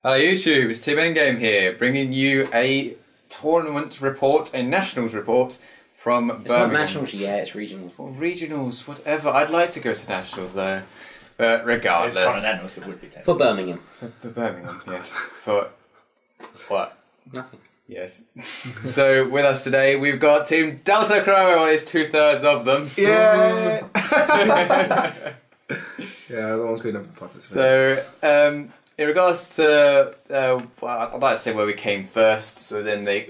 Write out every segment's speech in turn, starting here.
Hello YouTube, it's Team Endgame here, bringing you a tournament report, a nationals report from Birmingham. It's not nationals yet, it's regionals. Well, regionals, whatever. I'd like to go to nationals though, but regardless. It's continentals, it would be For Birmingham. For Birmingham, yes. For what? Nothing. Yes. So with us today, we've got Team Delta Crow, or at least 2/3 of them. Yeah. Yeah, the one's good enough to participate. So, in regards to, well, I'd like to say where we came first, so then they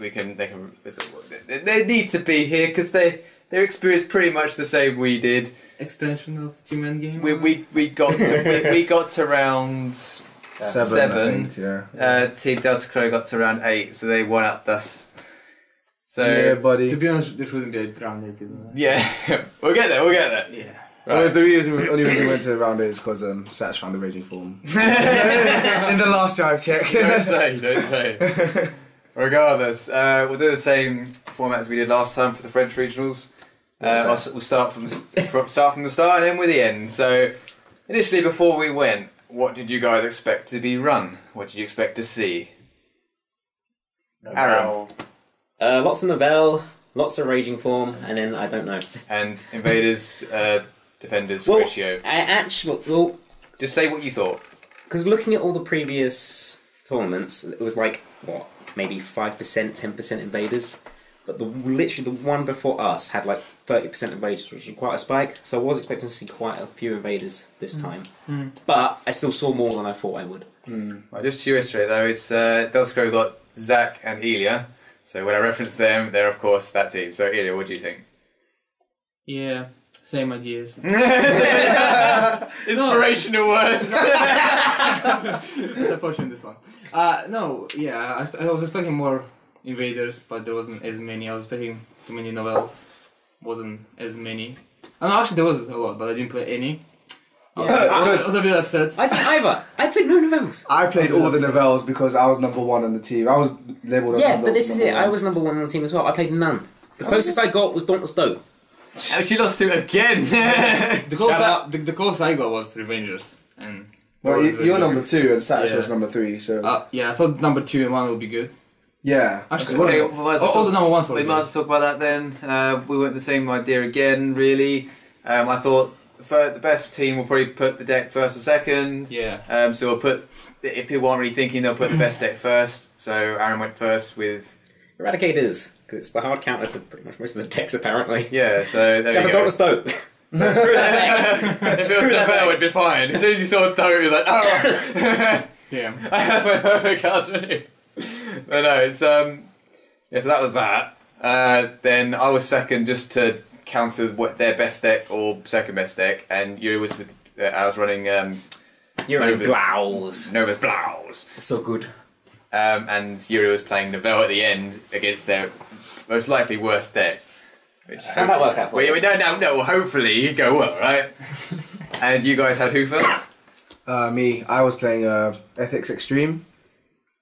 need to be here because they experienced pretty much the same we did. Extension of Team Endgame. We got to round seven. I think, yeah. Team Delta Crow got to round 8, so they won up us. So yeah, buddy. To be honest, there shouldn't be a round 8. yeah, we'll get there. Yeah. So right. The only reason we went to round 8 is because Satch found the raging form in the last drive check. Don't say. Regardless, we'll do the same format as we did last time for the French regionals. We'll start from the start and end with the end. So, initially, before we went, what did you guys expect to be run? What did you expect to see? Aaron. Lots of Novell, lots of raging form, and then I don't know. And invaders, defenders Well, ratio. Just say what you thought. Because looking at all the previous tournaments, it was like, what, maybe 5%, 10% invaders. But literally the one before us had like 30% invaders, which was quite a spike. So I was expecting to see quite a few invaders this time. But I still saw more than I thought I would. Right, just to illustrate though, it's Delta Crow got Zach and Ilya. So when I reference them, they're of course that team. So Ilya, what do you think? Yeah, same ideas. Inspirational words. It's unfortunate this one. No, yeah, I was expecting more invaders, but there wasn't as many. I was expecting too many novels. Wasn't as many. Oh, no, actually there was a lot, but I didn't play any. I was a bit upset. I didn't either. I played no novels. I played all the novels because I was number 1 on the team. I was labelled as Yeah, but this is it. I was number 1 on the team as well. I played none. The closest I got was Dauntless Doe. Oh, she lost to it again. The closest I got was Revengers. And Well, you're number 2 and Satch was number 3, so... yeah, I thought number 2 and 1 would be good. yeah. Actually, Okay, all the number 1s were We good. might as well talk about that then. We went the same idea again, really. I thought the best team will probably put the deck first or second. Yeah. So we'll put, if people aren't really thinking, they'll put the best deck first. So Aaron went first with... Eradicators, because it's the hard counter to pretty much most of the decks apparently. Yeah, so there Except we for go. Dauntless Doe. Screw that deck. Screw that would be fine. As soon as he saw Doe, he was like, oh! Damn. I have my perfect cards ready. But no, it's yeah. So that was that. Then I was second, just to counter what their best deck or second best deck, and Yuri was with. I was running. You're in Nova's blouse. Nova's Blouse. So good. And Yuri was playing Novell at the end against their most likely worst deck. Which How'd that work out for you? We don't know. Well, hopefully you go well, right? And you guys had who first? Me. I was playing Ethics Extreme.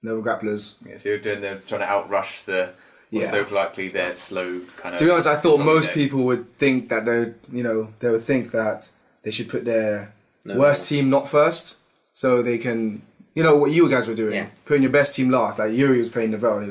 Nova Grapplers. Yeah, so you're trying to outrush the. Yeah. So likely they're slow kind of. To be honest, I thought most deck. people would think that they would think that they should put their No. worst team not first, so they can, what you guys were doing, Yeah. putting your best team last. Like Yuri was playing Novell,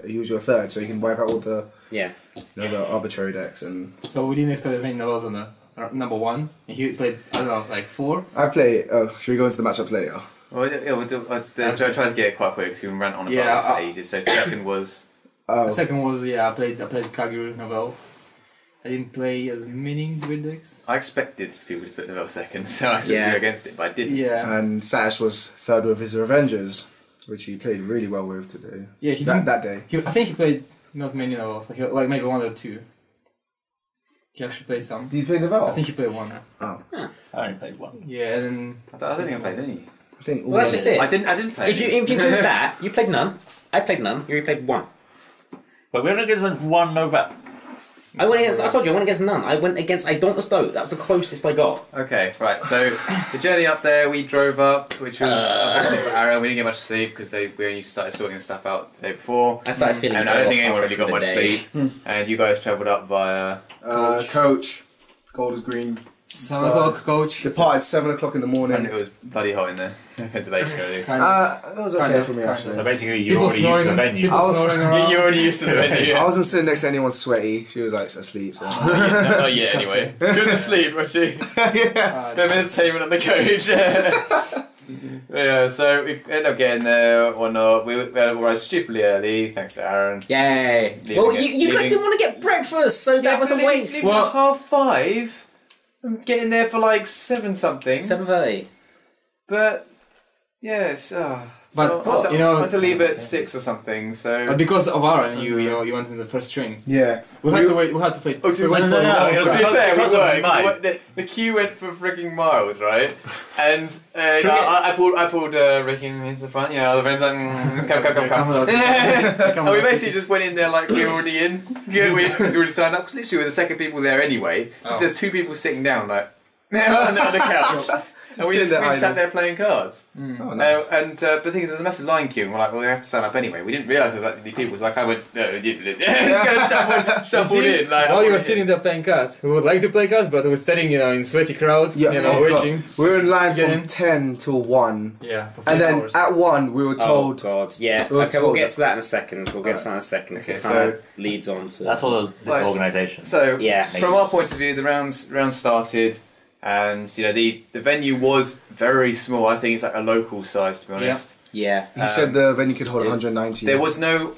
he was your third, so you can wipe out all the Yeah. the arbitrary decks. And So we didn't expect as many novels on the number 1. And he played, I don't know, like 4? I play. Should we go into the matchups later? Well, yeah, we'll do, try to get it quite quick because we can rant on about Yeah, this for ages. So second was. The second was, I played Kaguru novel. I didn't play as many weird decks. I expected people to put Novell second, so I expected to go against it, but I didn't. Yeah. And Sash was third with his Revengers, which he played really well with today. Yeah, he that day. I think he played not many novels, like maybe 1 or 2. He actually played some. Did you play Novell? I think he played 1. Oh. I only played 1. Yeah, and then I don't think I played any. I think. Well, that's just it. I didn't play. If you include that, you played none. I played none. You played 1. But we only against 1 Novell. I told you, I went against none. I went against a Dauntless Doe. That was the closest I got. Okay, right. So the journey up there, we drove up, which was unfortunately for Aaron. We didn't get much sleep because we only started sorting stuff out the day before. I started feeling. And I don't think anyone really from got the much day. sleep. And you guys travelled up via Coach. Gold is green. 7 o'clock, coach. Departed 7 o'clock in the morning. And it was bloody hot in there. Ventilation early. Kind of. It was Kind okay of, for me kind actually. So basically, you're People already used to the snoring, venue. people snoring around. You're already used to the venue. I wasn't sitting next to anyone sweaty. She was like asleep. So. Not yet, anyway. She was asleep, was she? Yeah. No entertainment on the coach. Yeah, so we ended up getting there or not. We arrived stupidly early, thanks to Aaron. Yay! Leaving Well, it- you guys leaving- didn't want to get breakfast, so that was a waste. Leaving at 5:30. I'm getting there for like 7 something. 7:30. But yes, But, so I had to, you know- I had to leave at 6 or something. So Because of Aaron, you went in the first train. Yeah. We had to wait. We had to wait. Oh, to we wait be for no, the- no, to be fair, because we of worked. mine. The queue went for freaking miles, right? And I pulled Ricky into the front. You know, the friends like, come. Come on. And we basically just went in there like we were already in. Yeah, we already signed up. 'Cause literally, we're the second people there anyway. Oh. There's 2 people sitting down like on the couch. And we just sat there playing cards. Oh, nice. But the thing is, there's a massive line queue, and we're like, well, we have to sign up anyway. We didn't realise that many people. So I kind of went, no, it's kind of shuffled in. Like, While you were sitting there playing cards, we would like to play cards, but we were standing, in sweaty crowd, Yeah, waiting. we were in line Get from in. 10 till 1. Yeah, for 3 And then hours. at 1, we were told. Oh god, yeah. We were Okay, we'll told get that- to that in a second. We'll get to that in a second. 'Cause Okay, it kind of leads on to. That's all the Right. organisation. So, Yeah. from our point of view, the rounds started, and the venue was very small. I think it's like a local size, to be honest. Yeah. He said the venue could hold yeah. 190. There was no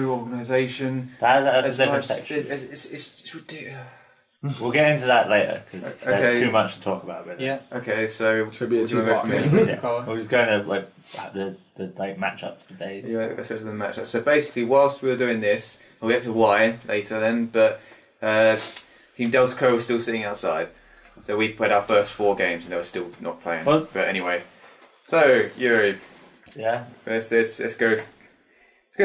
organisation. That's a as different much- section. It's ridiculous. We'll get into that later because Okay. there's too much to talk about. Really. Yeah. Okay, so Should be a what do you wanna go two-part from thing. here? Yeah. We're just going to like the like matchups, the days. Yeah, let's go to the match. So basically, whilst we were doing this, we'll get to why later then, but Team Delta Crow was still sitting outside. So we played our first 4 games and they were still not playing. What? But anyway. So, Yuri, Yeah. let's go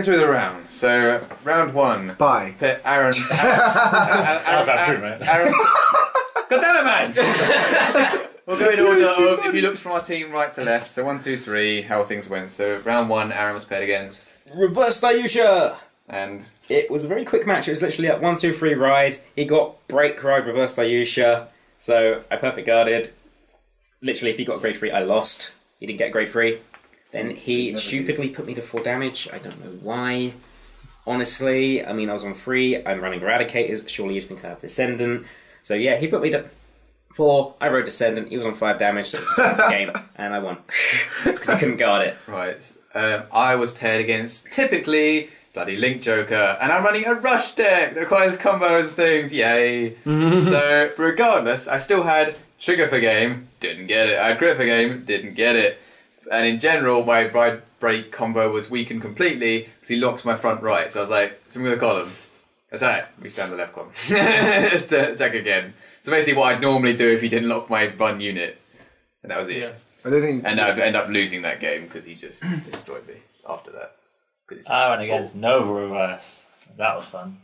through the rounds. So, round 1. Bye. Aaron. How's that true, mate? Aaron. God damn it, man! We'll go in order of, if you look from our team right to left, so 1, 2, 3, how things went. So, round 1, Aaron was paired against. Reverse Dayusha! And It was a very quick match. It was literally at 1, 2, 3 ride. He got break ride, reverse Dayusha. So I perfect guarded. Literally, if he got a grade 3, I lost. He didn't get a grade 3. Then he stupidly put me to 4 damage. I don't know why. Honestly, I mean, I was on 3. I'm running Eradicators. Surely you'd think I have Descendant. So yeah, he put me to 4. I rode Descendant. He was on 5 damage. So it was just a game. And I won. Because I couldn't guard it. right, I was paired against typically bloody Link Joker, and I'm running a rush deck that requires combos things. Yay! So regardless, I still had trigger for game, didn't get it. I had grit for game, didn't get it. And in general, my ride break combo was weakened completely because he locked my front right. So I was like, swing with a column, attack, reach down the left column, attack again. So basically, what I'd normally do if he didn't lock my run unit, and that was it. Yeah. I don't think. And I'd end up losing that game because he just destroyed me after that. 'Cause I went against Nova Reverse. That was fun.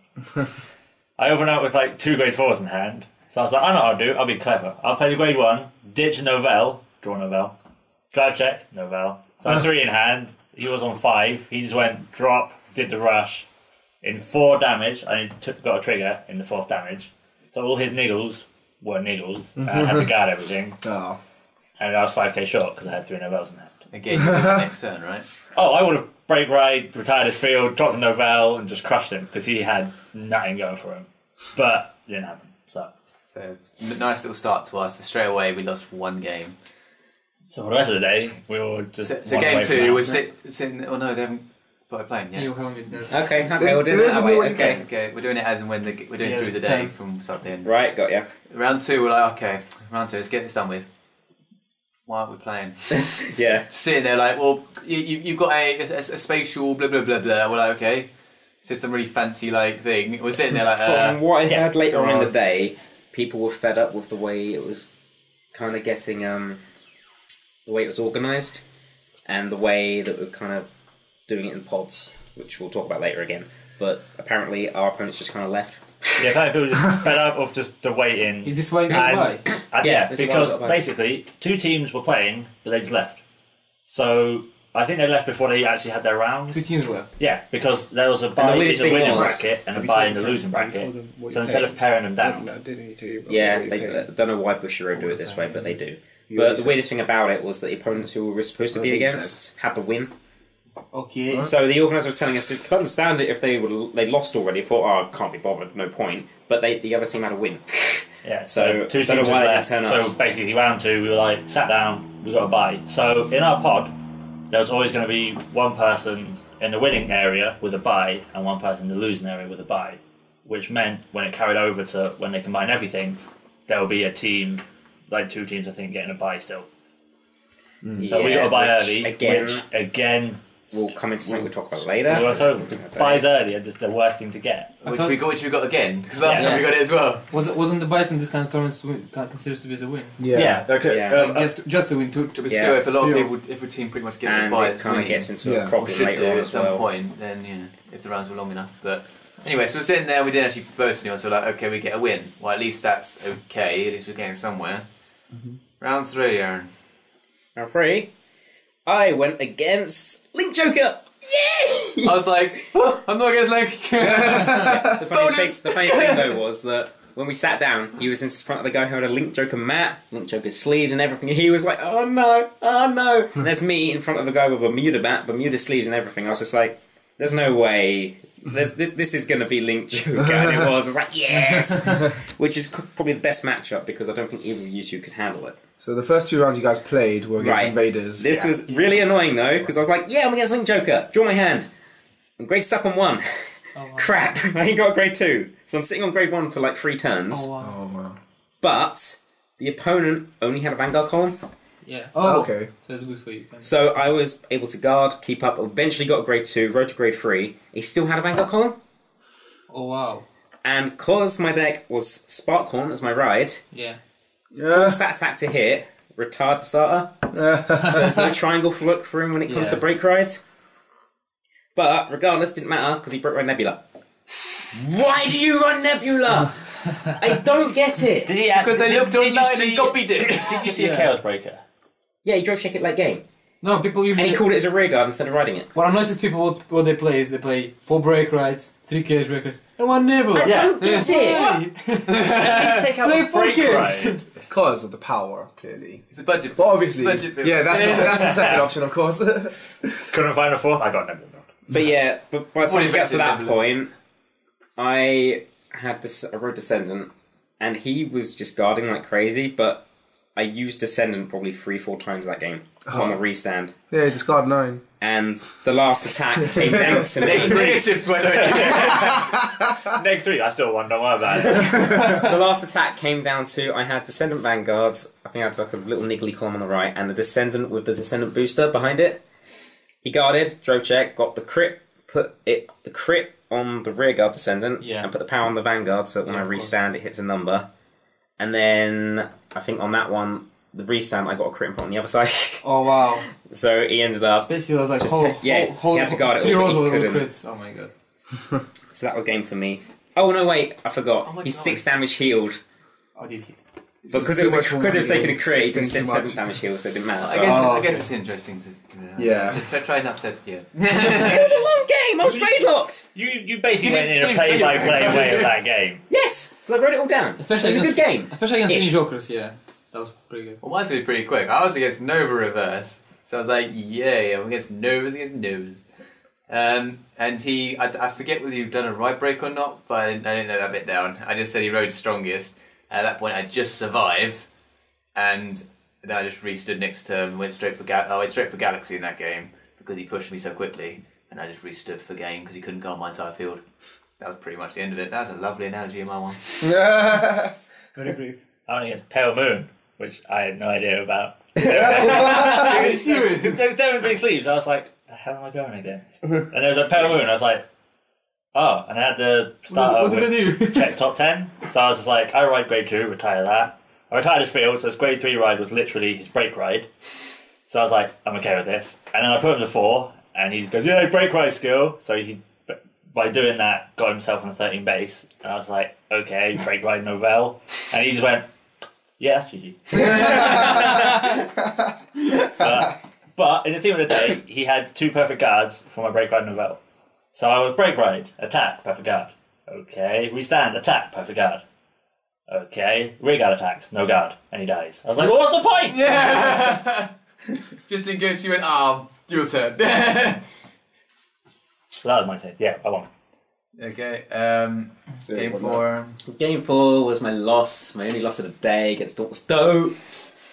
I opened up with like 2 grade 4s in hand. So I was like, I know what I'll do. I'll be clever. I'll play the grade 1, ditch a Novell, draw Novell, drive check, Novell. So I had 3 in hand. He was on 5. He just went drop, did the rush. In 4 damage, I got a trigger in the 4th damage. So all his niggles were niggles. And I had to guard everything. Oh. And I was 5k short because I had 3 Novells in hand. Again, you do that next turn, right? Oh, I would have break ride, retired his field, dropped the Novell, and just crushed him because he had nothing going for him. But it didn't happen. So, nice little start to us. So straight away, we lost 1 game. So for the rest of the day, we were just. So one game away from 2 that. was sitting. Oh no, they haven't started playing yet. You haven't done. Okay, we'll do it that way. Okay. Okay, we're doing it as and when we're doing Yeah, through the day yeah. from start to end. Right, got ya. Round 2, we're like, okay, round 2, let's get this done with. Why aren't we playing? Yeah. Just sitting there like, well, you've got a spatial blah blah blah blah. We're like, okay. Said some really fancy like thing. We're sitting there like, From what I heard later go on in the on. day, people were fed up with the way it was kind of getting, the way it was organised, and the way that we're kind of doing it in pods, which we'll talk about later again. But apparently our opponents just kind of left. Yeah, apparently people were just fed up of just the waiting. Is this why you And- got by? Yeah, this is why I because got back. basically 2 teams were playing, but they just left. So I think they left before they actually had their rounds. 2 teams left. Yeah, because there was a bye in weirdest the thing winning was- bracket and a bye in the losing bracket. So instead of pairing them down, Yeah, they don't know why Bushiroad do it this way, but they do. But the weirdest thing about it was that the opponents who we were supposed to be against had to win. Okay. So the organizer was telling us to understand it if they lost already. Thought, oh, can't be bothered, no point. But the other team had a win. yeah. So, two don't know teams why they left. didn't turn So up. basically, round 2, we were like sat down, we got a bye. So in our pod, there was always going to be one person in the winning area with a bye and one person in the losing area with a bye, which meant when it carried over to when they combine everything, there will be a team, like 2 teams, I think, getting a bye still. So we got a bye early, which again will come into something we'll talk about later. so buys early are just the worst thing to get. Which we got again, because last time we got it as well. Wasn't the bias in this kind of tournaments considered to be as a win? Okay. Yeah. Just a win too. But still, if a lot of people, if a team pretty much gets a And bye, it it's kind of winning, gets into Yeah. a or problem should later do on at as some well. point, then if the rounds were long enough. But anyway, so we're sitting there, we didn't actually burst anyone, so like, okay, we get a win. Well, at least that's okay, at least we're getting somewhere. Round 3, Aaron. Round 3, I went against Link Joker. Yay! I was like, oh, I'm not against Link. The funny thing though was that when we sat down, he was in front of the guy who had a Link Joker mat, Link Joker sleeve and everything. He was like, oh no. And there's me in front of the guy with a Bermuda mat, Bermuda sleeves and everything. I was just like, there's no way. This is going to be Link Joker. And it was. I was like, yes! Which is probably the best matchup because I don't think either of you two could handle it. So the first 2 rounds you guys played were against Invaders. This was really annoying though, because I was like, yeah, I'm against Link Joker. Draw my hand. And grade stuck on 1. Oh, wow. Crap, I ain't got grade 2. So I'm sitting on grade 1 for like 3 turns. Oh wow. Oh wow. But the opponent only had a Vanguard column. Yeah. Oh, okay. So it's good for you. So I was able to guard, keep up, eventually got a grade 2, rode to grade 3. He still had a Vanguard column. Oh wow. And because my deck was Sparkhorn as my ride, Yeah. forced that attack to hit, retard the starter. So there's no triangle fluke for him when it comes to break rides. But regardless, didn't matter because he broke my Nebula. Why do you run Nebula? I don't get it. Because they looked online and copied it. Did you see a Chaos Breaker? Yeah, he drove check it late game. No, people And usually. he called it as a rear guard instead of riding it. What I've noticed people what they play is they play 4 break rides, 3 cage breakers, and 1 Nebula. I don't get it. Please take out Play the break 4 ride. kids. It's because of the power, clearly. It's a budget. But obviously, Budget bill. yeah, that's the second option, of course. Couldn't find a 4th. I got Nebula. But yeah, but by the time What we get to invested that in point, I rode Descendant, and he was just guarding like crazy, but I used Descendant probably 3-4 times that game on the restand. Yeah, discard 9. And the last attack came down to me. Negatives went over. Neg 3, I still won, don't worry about it. The last attack came down to I had Descendant Vanguards, I think I had like a little niggly column on the right, and the Descendant with the Descendant booster behind it. He guarded, drove check, got the crit, put the crit on the rear guard Descendant, and put the power on the Vanguard so that when I restand it hits a number. And then I think on that one, the restand I got a crit and put on the other side. Oh wow. So he ended up Basically, I was like, Just he had to guard it 3 all, but rolls he with all couldn't. crits. Oh my god. so that was game for me. Oh no, wait, I forgot. Oh my He's God. 6 damage healed. Oh, did he? Because too it much was taking a crit, he too didn't send much. 7 damage heal, so it didn't matter. So I guess it's interesting to. Yeah. Just try not to. Yeah. it was a long game. I was grade locked. You basically You went in a didn't say play-by-play you were- way of that game. Yes, because I wrote it all down. Especially it was a good game. Especially against Ish. any jokers, yeah. That was pretty good. Well, mine's gonna be pretty quick. I was against Nova Reverse, so I was like, yay, I'm against Novas. And I forget whether you've done a ride break or not, but I didn't know that bit down. I just said he rode strongest. At that point, I just survived, and then I just restood next to him and went straight for Galaxy in that game because he pushed me so quickly, and I just restood for game because he couldn't guard my entire field. That was pretty much the end of it. That was a lovely analogy in my one. Very brief. I only had Pale Moon, which I had no idea about. Are you serious? There was 7 big sleeves. I was like, the hell am I going against? And there was a Pale Moon. I was like, oh. And I had the starter What did I do? with check top 10. So I was just like, I ride grade 2, retire that. I retired his field, so his grade 3 ride was literally his break ride. So I was like, I'm okay with this. And then I put him to 4, and he goes, yeah, break ride skill. So he, by doing that, got himself on the 13 base. And I was like, okay, break ride Novell. And he just went, yeah, that's GG. But But in the theme of the day, he had 2 perfect guards for my break ride Novell. So I was break ride, attack, perfect guard. Okay, we stand, attack, perfect guard. Okay, rear guard attacks, no guard, and he dies. I was like, well, what's the point? Yeah. Just in case you went, your turn. So that was my take. Yeah, I won. Okay. So Game what 4. Game 4 was my loss, my only loss of the day against Dortmund Stoke.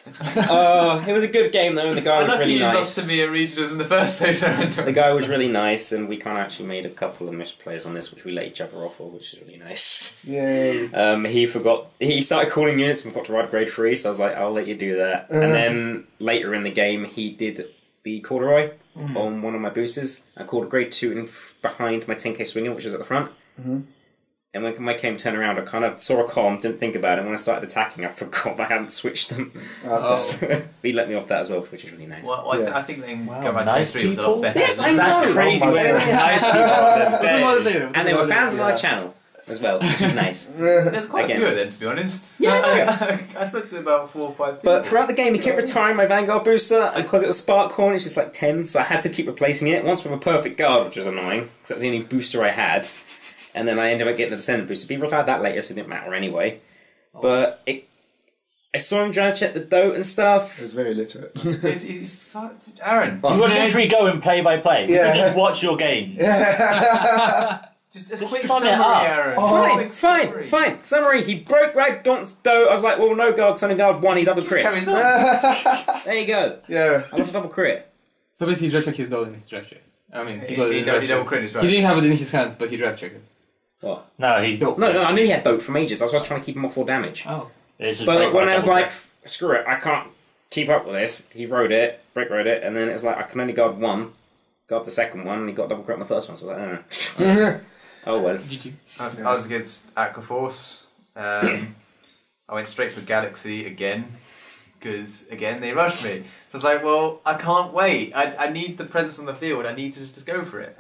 It was a good game though, and the guy was really you nice. lost to me at regionals in the first place. The guy was really nice, and we kind of actually made a couple of misplays on this, which we let each other off for, which is really nice. Yay. He started calling units and forgot to ride grade 3, so I was like, I'll let you do that. And then later in the game, he did the corduroy on one of my boosters. I called a grade 2 behind my 10k swinger, which was at the front. And when my game turned around, I kind of saw a column, didn't think about it. When I started attacking, I forgot I hadn't switched them. So he let me off that as well, which is really nice. Well, I think letting go by nice 23 was a lot better. Yes, I know. That's crazy. Nice people on the day. And they were fans of our channel as well, which is nice. There's quite Again. a few of them, to be honest. Yeah, I spoke to about 4 or 5 people. But throughout the game, he kept retiring my Vanguard booster, and because it was Spark Horn, it's just like 10, so I had to keep replacing it. Once with a perfect guard, which was annoying, because that was the only booster I had. And then I ended up getting the Descendant booster. People retired that later, so it didn't matter anyway. But I saw him trying to check the dote and stuff. It was very literate. It's Aaron. You would literally go and play by play. You Yeah. could just watch your game. Just a Just quick sum summary, it up. Aaron. Fine. Summary, he broke Rag Daunt's dote. I was like, well, no guard, because only guard 1, he double crits. There you go. Yeah. I lost a double crit. So basically, he drive checked his dog in his drive check. I mean, He got it in drive check. double crit his He right. didn't have it in his hand, but he drive checked it. What? No, he. No, I knew he had dote from ages. That's why I was trying to keep him off 4 damage. Oh. It's just But break when ride, I was double like, screw it, I can't keep up with this, he rode it, break rode it, and then it was like, I can only guard 1, guard the second one, and he got double crit on the first one, so I was like, oh well. GG. I was against Aquaforce. I went straight for Galaxy again. Because, again, they rushed me. So I was like, well, I can't wait. I need the presence on the field. I need to just go for it.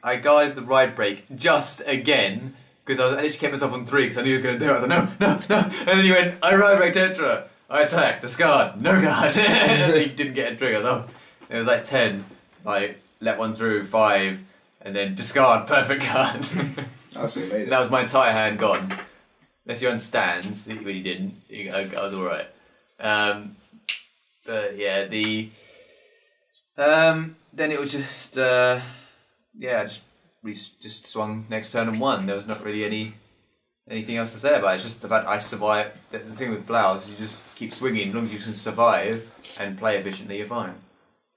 I guarded the ride break just again. Because I literally kept myself on 3 because I knew he was going to do it. I was like, no. And then he went, I ride break Tetra. I attack, discard, no guard. And he didn't get a trigger. So it was like 10. Like, let one through, 5. And then discard, perfect card. That was my entire hand gone. Unless he understands, but he didn't. I was alright. But yeah, then it was just just swung next turn and won. There was not really anything else to say about it. It's just the fact I survived. The thing with Blouse is you just keep swinging. As long as you can survive and play efficiently, you're fine.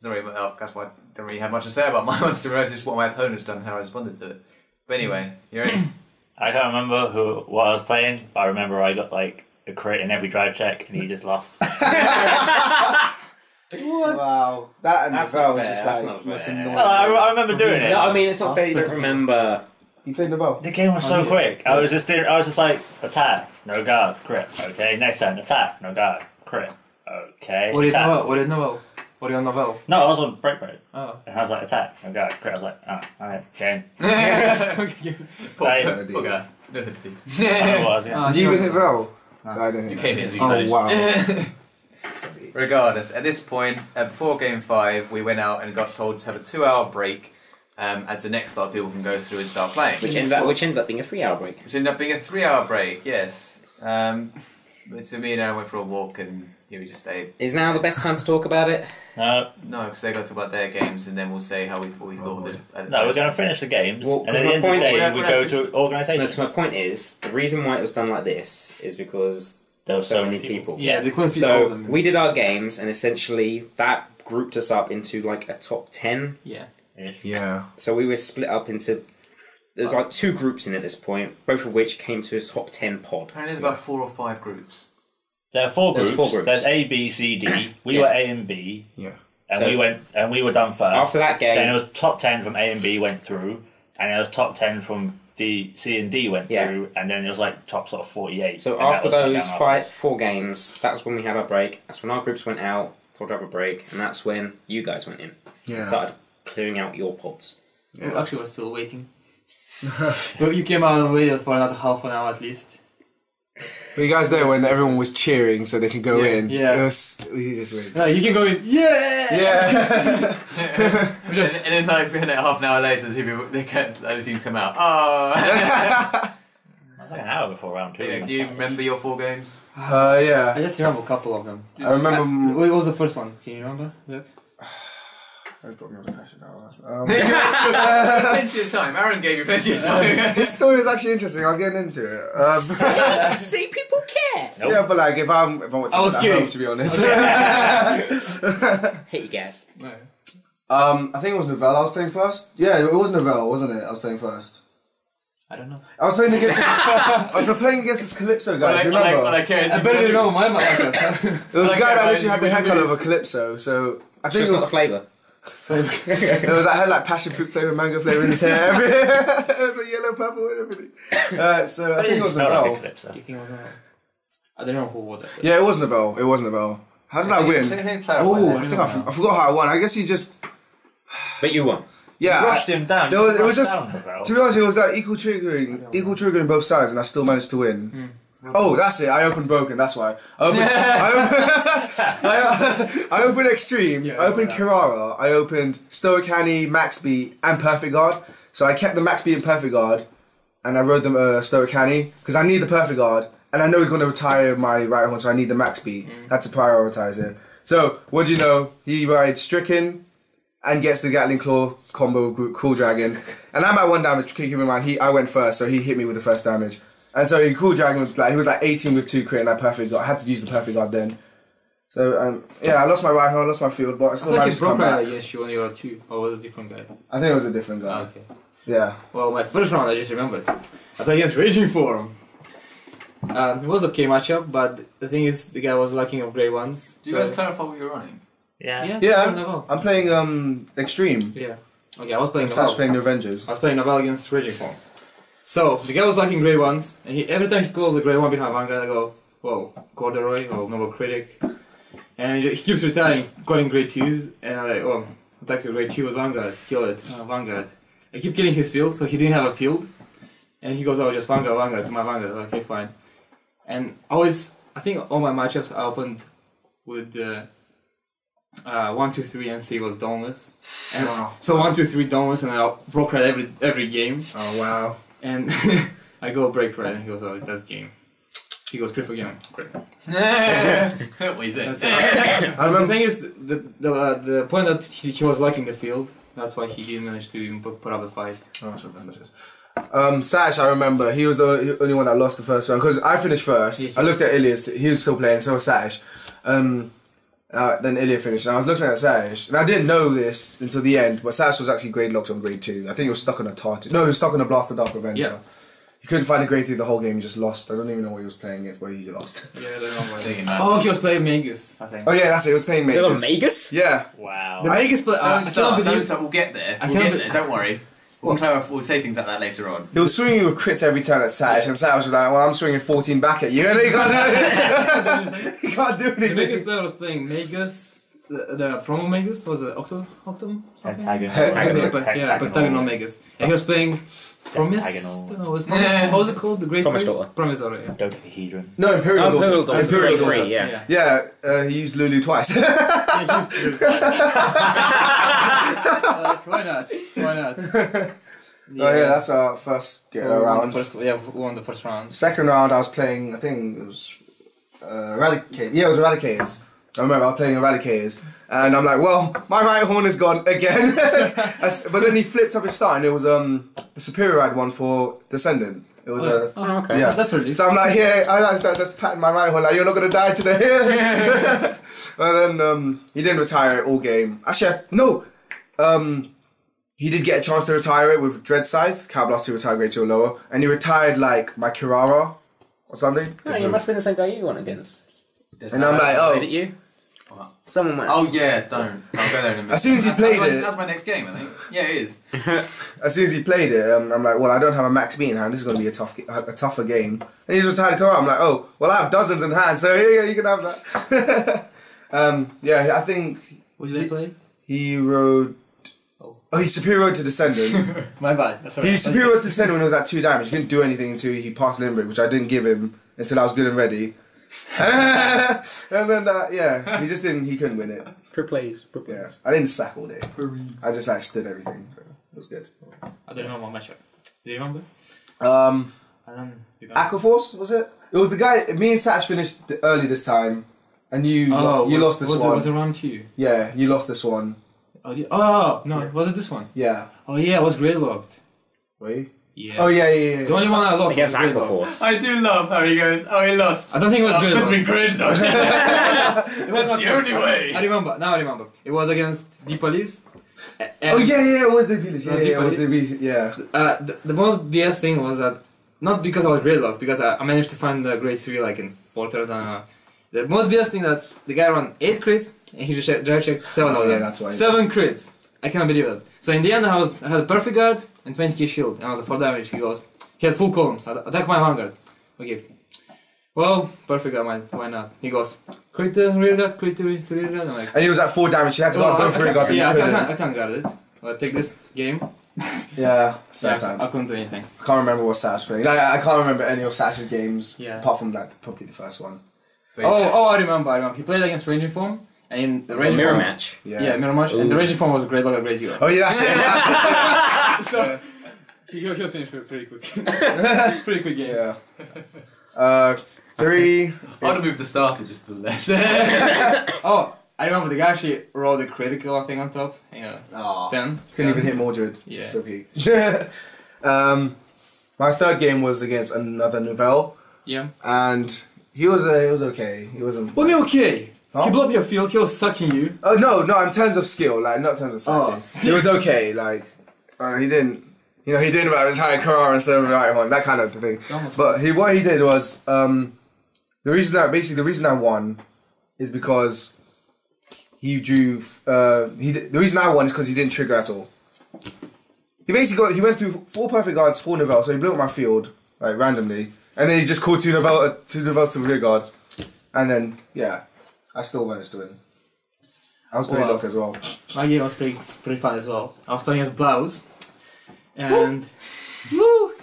That's why I don't really have much to say about my monster. It's just what my opponent's done and how I responded to it. But anyway, you're in. I can't remember what I was playing, but I remember I got like a crit in every drive check and he just lost. Wow. That and That's Novell not was fair, just that's like not most fair. annoying. Well, I remember doing it. No, I mean, it's not fair you don't remember. You played Novell? The game was so quick. I was just like, attack, no guard, crit. Okay, next turn, attack, no guard, crit. Okay. What is attack. novel? What is novel? What is on novel? No, I was on break mode. Oh. And I was like, attack, no guard, crit. I was like, alright, game. Poor Like, guy. No sympathy. I don't know what I was doing. Did you even hit Vel? So I didn't You hit came Vel. in to be Oh, punished. wow. Regardless, at this point, before Game 5, we went out and got told to have a 2-hour break as the next lot of people can go through and start playing. Which ended up being a 3-hour break. Which ended up being a 3-hour break, yes. But so me and Aaron went for a walk and we just stayed. Is now the best time to talk about it? No, because they got to talk about their games and then we'll say what we thought of it. we're going to finish the games, Well, and at the end of the day, we go to No, organisation. because my point is, the reason why it was done like this is because There were so many people. Yeah, they couldn't fit all of So them. we did our games, and essentially that grouped us up into like a top 10. Yeah. Yeah. So we were split up into. There's like 2 groups in at this point, both of which came to a top 10 pod. Apparently there's about 4 or 5 groups. There are 4 There's groups. 4 groups. There's A, B, C, D. We Yeah. were A and B, Yeah. and So- we were done first. After that game, Then it was top 10 from A and B went through, and it was top 10 from D, C and D went Yeah. through, and then it was like top sort of 48. so and that after was cut those down afterwards. 4 games, that's when we had our break. That's when our groups went out, told to have a break, and that's when you guys went in. Yeah. And started clearing out your pods. Well, actually, we're still waiting. But you came out and waited for another half an hour at least. But you guys know when everyone was cheering so they could go in. Yeah. It was. We just went. No, you can go in. Yeah. Yeah. And then like half an hour later, the teams come out. Oh. That's like an hour before round 2. Yeah, do you remember your 4 games? Yeah. I just remember a couple of them. I remember. What was the first one? Can you remember? Zach? I got me under pressure now. Plenty of time. Aaron gave you plenty of time. This story was actually interesting. I was getting into it. See, people care. Nope. Yeah, but like if I'm watching I was it at kidding. home, to be honest. Hit your gas. No. I think it was Novell I was playing first. Yeah, it was Novell, wasn't it? I was playing first. I don't know. I was playing against. I was playing against this Calypso guy. Do you remember? I barely remember my matchup. There was a guy that guy literally had the who haircut of was- a Calypso. So I think Just it not was. the flavour. It was. I had like passion fruit flavor, mango flavor in his hair. It was like yellow, purple, and everything. So I But it think it didn't was smell like a Novell. Calypso. You think it was Novell? I don't know who was it. Yeah, it was Novell. It was Novell. How did I win? Oh, I think I forgot how I won. I guess he just. But you won. Yeah. Rushed him down. There was- it was Rushed just- down, Ravel. To be honest, it was like equal triggering both sides, and I still managed to win. Oh, that's it. I opened broken. That's why. I opened extreme. Yeah, I opened yeah. Kirara. I opened Stoic Hanny, Max Beat, and Perfect Guard. So I kept the Max Beat and Perfect Guard, and I rode the Stoic Hanny because I need the Perfect Guard, and I know he's going to retire my right horn, so I need the Max Beat. Had to prioritize it. So what do you know? He rides Stricken and gets the Gatling Claw combo Cool Dragon. And I'm at 1 damage, keep in mind, I went first, so he hit me with the first damage. And so Cool Dragon was like, he was like 18 with 2 crit and I perfect guard. I had to use the perfect guard then. So yeah, I lost my right hand, I lost my field, but I I still thought managed he to come broke back. against you when you were 2, or was it a different guy? I think it was a different guy. Okay. Yeah. Well, my first round I just remembered. I played against Raging Form. It was okay matchup, but the thing is, the guy was lacking of grey ones. Do you guys clarify what you're running? Yeah. Yeah, Yeah, Novell. I'm playing Extreme. Yeah. Okay, I was playing And Sash Novell. playing the Avengers. I was playing Novell against Raging Form. So, the guy was lacking grey ones, and every time he calls the grey one behind Vanguard, I go, well, Corduroy or Noble Critic. And he keeps retiring, calling grey 2s, and I'm like, oh, attack your grey 2 with Vanguard, kill it, Vanguard. I keep killing his field, so he didn't have a field. And he goes, oh, just Vanguard to my Vanguard. Okay, fine. And I think all my matchups I opened with 1, 2, 3, and 3 was Dauntless. And Wow. so 1, 2, 3 Dauntless, and I broke red every game. Oh wow. And I go break red, and he goes, oh, that's game. He goes, crit for game. Crit. What is it? That's it. The thing is, the point that he was lacking the field, that's why he didn't manage to even put up the fight. Oh, that's what that is. Sash, I remember, he was the only one that lost the first round because I finished first. Yeah, I looked at Ilias, he was still playing, so was Sash. Then Ilya finished, and I was looking at Sash, and I didn't know this until the end, but Sash was actually grade locked on grade 2. I think he was stuck on a Tartar. No, he was stuck on a Blaster Dark Avenger. Yeah. He couldn't find a grade 3 the whole game, he just lost. I don't even know what he was playing against, but he lost. Yeah, I don't know why. Taking that. Oh, he was playing Magus, I think. Oh yeah, that's it, he was playing You got a Magus. Magus? Yeah. Wow. The Magus play. I Don't cannot start, believe. don't start. We'll get there. I We'll can't get be- there. Don't worry. We'll say things like that later on. He was swinging with crits every turn at Sash, and Sash was like, well, I'm swinging 14 back at you, and he can't do anything. He can't do The Magus anything. player was playing Magus. The promo Magus was it Octum something? Hectagonal. Yeah, Hectagonal Magus. And he was playing Promise. Hectagonal. Don't know, what was it called? The Great Promise Three? Daughter. Promise Daughter. Yeah. Dodecahedron. No, Imperial Oh, Daughter. Imperial Daughter. Imperial Grade Daughter. 3, yeah. Yeah, he used Lulu twice. Why not? Why not? Oh yeah, that's our first So we won round. the first, we won the first round. Second round, I was playing. I think it was Eradicate. Yeah, it was Eradicators. I remember I was playing Eradicators, and I'm like, well, my right horn is gone again. But then he flipped up his start, and it was the Superior Ride one for Descendant. It was Oh, Oh, okay. yeah. That's really. So I'm like, here, I just patting my right horn, like, you're not gonna die today. And then he didn't retire it all game. Actually, no. He did get a chance to retire it with Dread Scythe, Cowblast to retire grade 2 or lower, and he retired like my Kirara or something. No, you must have been the same guy you won against. And I'm like, oh. Is it you? What? Someone went. Oh yeah, don't. I'll go there in a minute. As soon as he played it- that's my next game, I think. Yeah, it is. As soon as he played it, I'm like, well, I don't have a max B in hand. This is going to be a tougher game. And he's retired Kirara. I'm like, oh, well, I have dozens in hand, so yeah, you can have that. Yeah, I think What did they play? he rode. Oh, he's superior to Descendant. My bad. That's alright. He's superior to Descendant when he was at 2 damage. He didn't do anything until he passed Limbrick, which I didn't give him until I was good and ready. And then he couldn't win it. Pro plays. Yeah, I didn't sack all day. I just like stood everything. So it was good. I don't remember my matchup. Do you remember? I don't remember. Aquaforce, was it? It was the guy. Me and Satch finished early this time, and you lost this one. Was it round 2? Yeah, you lost this one. No, was it this one? Yeah. Oh yeah, it was grade locked. Wait. Yeah. Oh yeah. The only one I lost Against was grade locked. Aquaforce. I do love how he goes, he lost. I don't think it was grade locked. gridlock. It was not the only way. I remember. It was against Deepalis. Oh yeah, it was the Beatles. It was the Beatles. Yeah. The most BS thing was that, not because I was grade locked, because I managed to find the grade 3 like in 4 turns. The most BS thing that the guy ran 8 crits and he just drive checked 7 of them. Yeah, that's why. 7 crits. I cannot believe it. So in the end, I had a perfect guard and 20k shield, and I was a 4 damage. He had full columns. I attack my Vanguard. Okay. Well, perfect guard, why not? He goes, crit to rear guard, crit to rear guard. I'm like, And he was at 4 damage. He had to guard both rear guards. yeah, and I can't guard it. I'll take this game. Yeah, sad times. I couldn't do anything. I can't remember what Satch played. I can't remember any of Satch's games. Yeah. Apart from that, probably the first one. I remember. He played against Ranging Form, and in the It was a Ranging mirror Form, match. Yeah, mirror match, and the Ranging Form was a grade lock, a grade 0. Oh yeah, that's it. So he was finished pretty quick. Pretty quick game. Yeah. 3. I would have moved the starter just to the left. I remember the guy actually rolled a critical, I think, on top. 10. Couldn't even hit Mordred. Yeah. So peak. My third game was against another Nouvelle, Yeah. and he was okay. He wasn't. What do you mean okay? Huh? He blew up your field, he was sucking you. Oh no, in terms of skill, like not in terms of something. He was okay. Like he didn't. He didn't retire Carrara instead of right one, that kind of thing. But what he did was the reason I won is because he drew. The reason I won is because he didn't trigger at all. He went through 4 perfect guards, 4 Nouvelle, so he blew up my field like randomly, and then he just called 2 Novelles to rear guard, and then I still managed to win. I was pretty locked as well. My game was pretty fun as well. I was playing as Blouse, and woo!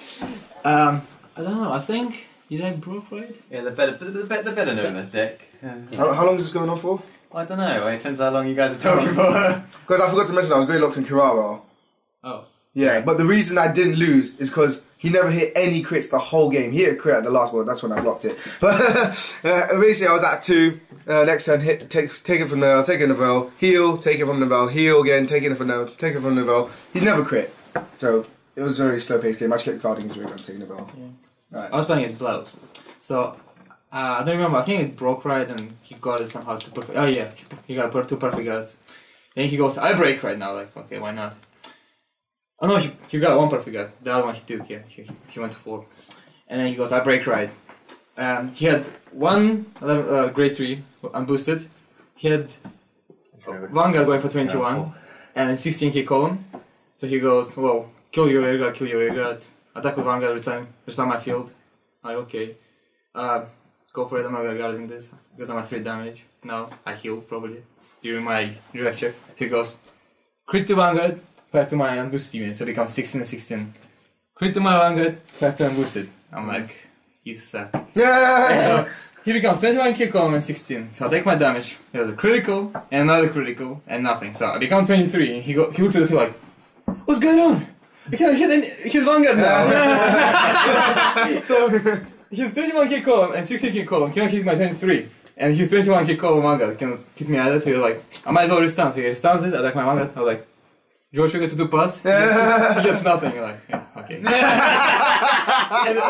I don't know. I think did I broke right? Yeah, the better known deck. How long is this going on for? I don't know. It depends how long you guys are talking for. Because I forgot to mention I was grade locked in Carrara. Oh. Yeah, but the reason I didn't lose is because he never hit any crits the whole game. He hit a crit at the last one. That's when I blocked it. But basically, I was at 2. Next turn, take it from Nouvelle, take a Nouvelle, heal, take it from Nouvelle, heal again, take it from Nouvelle, take it from Nouvelle. He never crit, so it was a very slow paced game. I just kept guarding his rig and taking Nouvelle. Yeah. Right. I was playing as Blouse, so I don't remember. I think it broke right, and he got it somehow to perfect. Oh yeah, he got 2 perfect guards. Then he goes, I break right now. Like, okay, why not? Oh no, he got 1 perfect guard. The other one he took, yeah. He went to 4. And then he goes, I break right. He had 1 grade 3 unboosted. He had Vanguard going for 21 and then 16k column. So he goes, well, kill your rear guard, attack with Vanguard, return my field. I'm like, okay. Go for it, I'm not gonna guard in this because I'm at 3 damage. Now I heal probably during my drive check. So he goes, crit to Vanguard, 5 to my unboosted unit, so it becomes 16 and 16. Crit to my Vanguard, 5 to unboosted. I'm like, you suck. So he becomes 21k column and 16. So I take my damage. There's a critical and another critical and nothing. So I become 23. He looks at the field like, what's going on? I can't hit his Vanguard now. So he's 21k column and 16k column. He can't hit my 23. And he's 21k column Vanguard. Cannot hit me either. So he's like, I might as well restun. So he restuns it. I attack my Vanguard. I was like, George, you get to do pass. He gets nothing. You're like, yeah, okay. and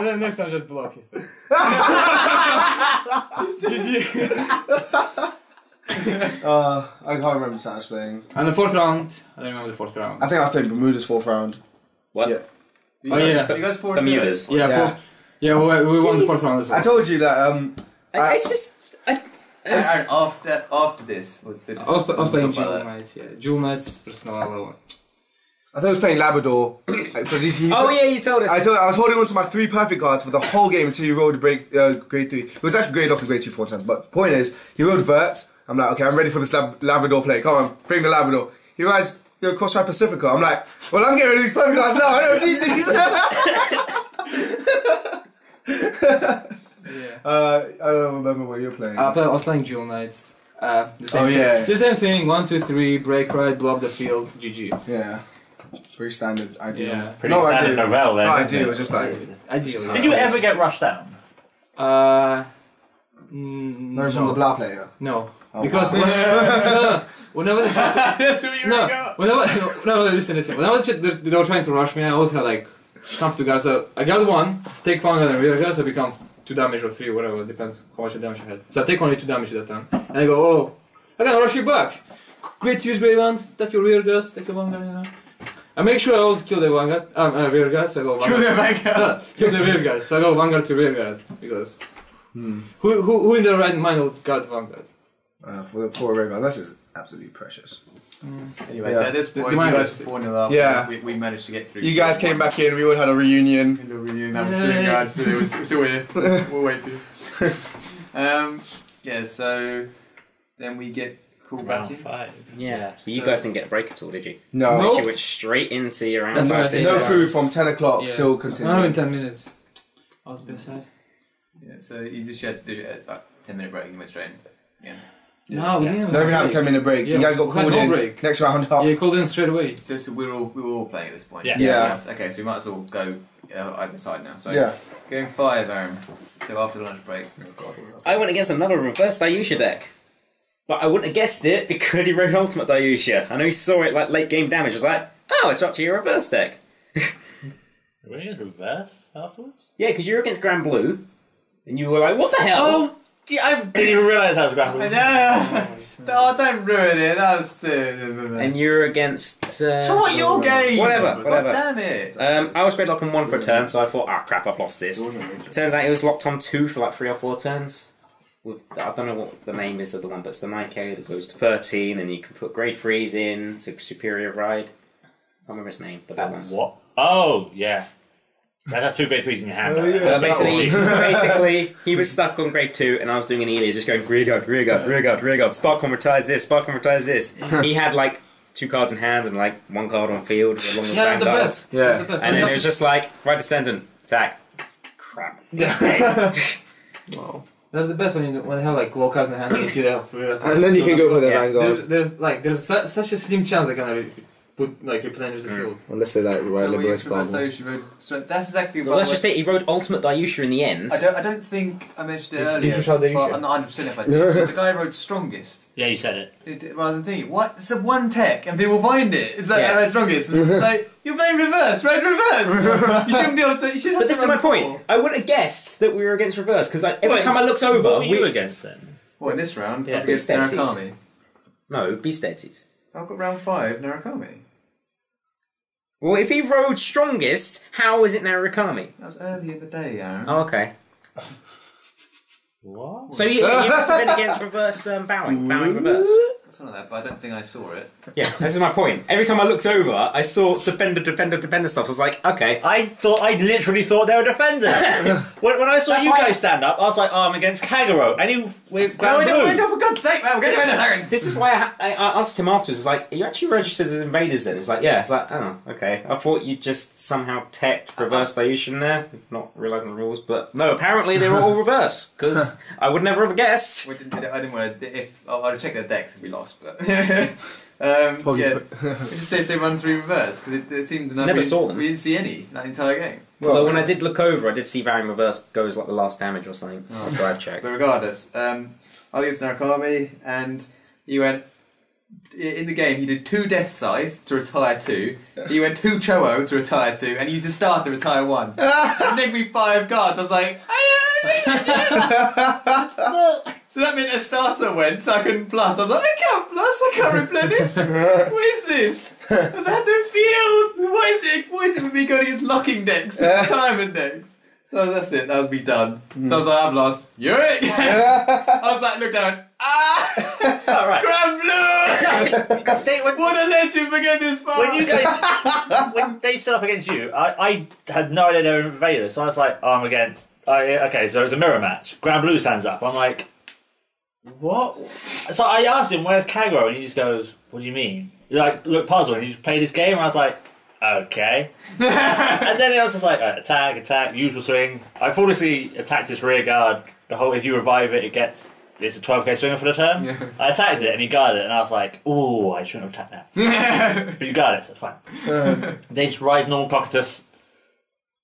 then next time, just blow up his face. GG. I can't remember Satch playing. And the 4th round, I don't remember the 4th round. I think I was playing Bermuda's 4th round. What? Yeah. You guys forward to Bermudas. it? Yeah, we won the 4th round as well. I told you that. It's just. And after this, I was playing Jewel Knights, yeah. Jewel Knights versus Novello. I thought he was playing Labrador because Oh yeah, you told us. I was holding on to my 3 perfect guards for the whole game until he rolled a grade 3. It was actually grade locked and grade 2 4 times. But point is, he rolled vert. I'm like, okay, I'm ready for this Labrador play. Come on, bring the Labrador. He rides Crossfire Pacifica. I'm like, well, I'm getting rid of these perfect guards now. I don't need these. Yeah. I don't remember what you're playing. I was playing Jewel Knights. The same thing. yeah. The same thing. 1, 2, 3. Break right. Blow up the field. GG. Yeah. Pretty standard. Ideal. Yeah. Pretty standard novelle then. No, isn't ideal. it? It's just like. Ideal. Did you ever get rushed down? No, from the Blah player. No. Oh, Because wow. whenever they tried to, That's what you listen. Whenever they were trying to rush me, I always had like something to guard. So I got 1, take Vanguard and rear guard, so it becomes 2 damage or 3, whatever, depends how much damage I had. So I take only 2 damage that time. And I go, oh, I can rush you back. Great to use Grey Ones, take your rear guards, take your Vanguard, you know. I make sure I always kill the Vanguard, rear guard, so I go Vanguard. Kill the Vanguard. Kill the rear guard, so I go Vanguard to rear guard, because who in their right mind will guard Vanguard? For a regular, this is absolutely precious. Anyway, Yeah. so at this point, The you minor- guys were 4-0 up. Yeah. We managed to get through. You guys came back in. We all had a reunion. We're still here. We'll wait for you. Yeah, so then we get called back Round in. 5. Yeah. So you guys didn't get a break at all, did you? No. No. You went straight into your round That's what I five. said. No food from 10 o'clock Yeah. till Not even continuing. 10 minutes. I was a bit sad. Yeah, so you just had to do a 10-minute break and went straight in. Yeah. No, we didn't Not even have a break. 10-minute break. Yeah, You guys got we had called no in. break. Next round up. Yeah, you called in straight away. So we were all playing at this point. Yeah. Yeah. Okay, so we might as well go either side now. So Yeah. going 5, Aaron. So after the lunch break. I went against another reverse Dayusha deck. But I wouldn't have guessed it because he wrote Ultimate Dayusha. I know he saw it like late game damage. I was like, oh, it's actually a reverse deck. Were you in reverse afterwards? Yeah, because you were against Grand Blue. And you were like, what the hell? Oh, yeah, I didn't even realise I was ground I rules. know. Oh, don't ruin it. That was still. And you were against... So what, your game? Whatever. God damn it. I was spread locked on 1 for a turn, so I thought, crap, I've lost this. Turns out it was locked on 2 for like 3 or 4 turns. With I don't know what the name is of the one, but it's the 9k that goes to 13, and you can put grade 3s in to Superior Ride. I can't remember his name, but that one. What? Oh, yeah. You have 2 grade 3s in your hand. Oh, yeah. Basically, he was stuck on grade 2, and I was doing an Elia, just going rear guard, rear guard, rear guard, rear guard. Spark convertise this, spark convertise this. He had like 2 cards in hand and like 1 card on field along with Yeah, that's the Vanguard. best. Yeah. That's the best. And then it was just like right descendant, attack. Crap. Wow. That's the best when they have like low cards in the hand and you see they have free. And then you can go for the Vanguard. There's such a slim chance they can replenish the field. Unless they like So write we Liberator reversed card. Dayusha, rode straight- That's exactly Well, what let's just say he wrote Ultimate Dayusha in the end. I don't think I mentioned it Did earlier. you shout Dayusha? But I'm not 100% if I did. The guy wrote strongest. Yeah, you said it. Rather than thinking, what? It's a 1 tech and people find it. It's like, Yeah. I read strongest. It's like, you're playing reverse, read reverse. You shouldn't be able to, you should have But to this is run my point. 4. I wouldn't have guessed that we were against reverse because every time I looked over, What were you against then? What, in this round? Yeah. I was against Beast Narakami. No, Beast Deities. I've got round 5, Narakami. Well, if he rode strongest, how is it now Rikami? That was early in the day, Aaron. Oh, okay. What? So you must have been against reverse bowing reverse. Something like that, but I don't think I saw it. Yeah, this is my point. Every time I looked over, I saw defender stuff. I was like, okay. I literally thought they were defenders. when I saw That's you why- guys stand up, I was like, oh, I'm against Kagero. And you were No, ground blue. for God's sake, man, we're going to win it, Aaron. This is why I asked him afterwards. It's like, are you actually registered as invaders then? It's like, yeah. It's like, oh, okay. I thought you just somehow teched reverse Dayusha in there, not realising the rules. But no, apparently they were all reverse, because I would never have guessed. I didn't want to. I'd have checked their decks if we lost, but Probably yeah. Just see if they run through reverse because it seemed Never saw them. We didn't see any that entire game. Although when I did look over, I did see Varian reverse goes like the last damage or something. After I've checked. But regardless, I was against Narakami, and you went in the game. You did 2 Death Scythe to retire 2. You went 2 Cho-O to retire 2, and you used a star to retire 1. And nicked me 5 cards. I was like. So that meant a starter went, so I couldn't plus. I was like, I can't plus, I can't replenish. What is this? I was like, no field. What is it? What is it with me going against locking decks, retirement decks? So that's it. That was me done. So I was like, I've lost. You're it. I was like, look down. All right. Grand Blue. What a legend for getting this far. When you guys, when they stood up against you, I had no idea they were invaders. So I was like, oh, I'm against. Okay, so it's a mirror match. Grand Blue stands up. I'm like, what? So I asked him, where's Kagero? And he just goes, what do you mean? He like looked puzzled and he just played his game. And I was like, okay. And then it was just like, attack, usual swing. I foolishly attacked his rear guard the whole if you revive it, it's a 12k swinger for the turn. Yeah. I attacked it and he guarded it, and I was like, "Ooh, I shouldn't have attacked that." But you guard it, so it's fine. They just rise normal Cocytus.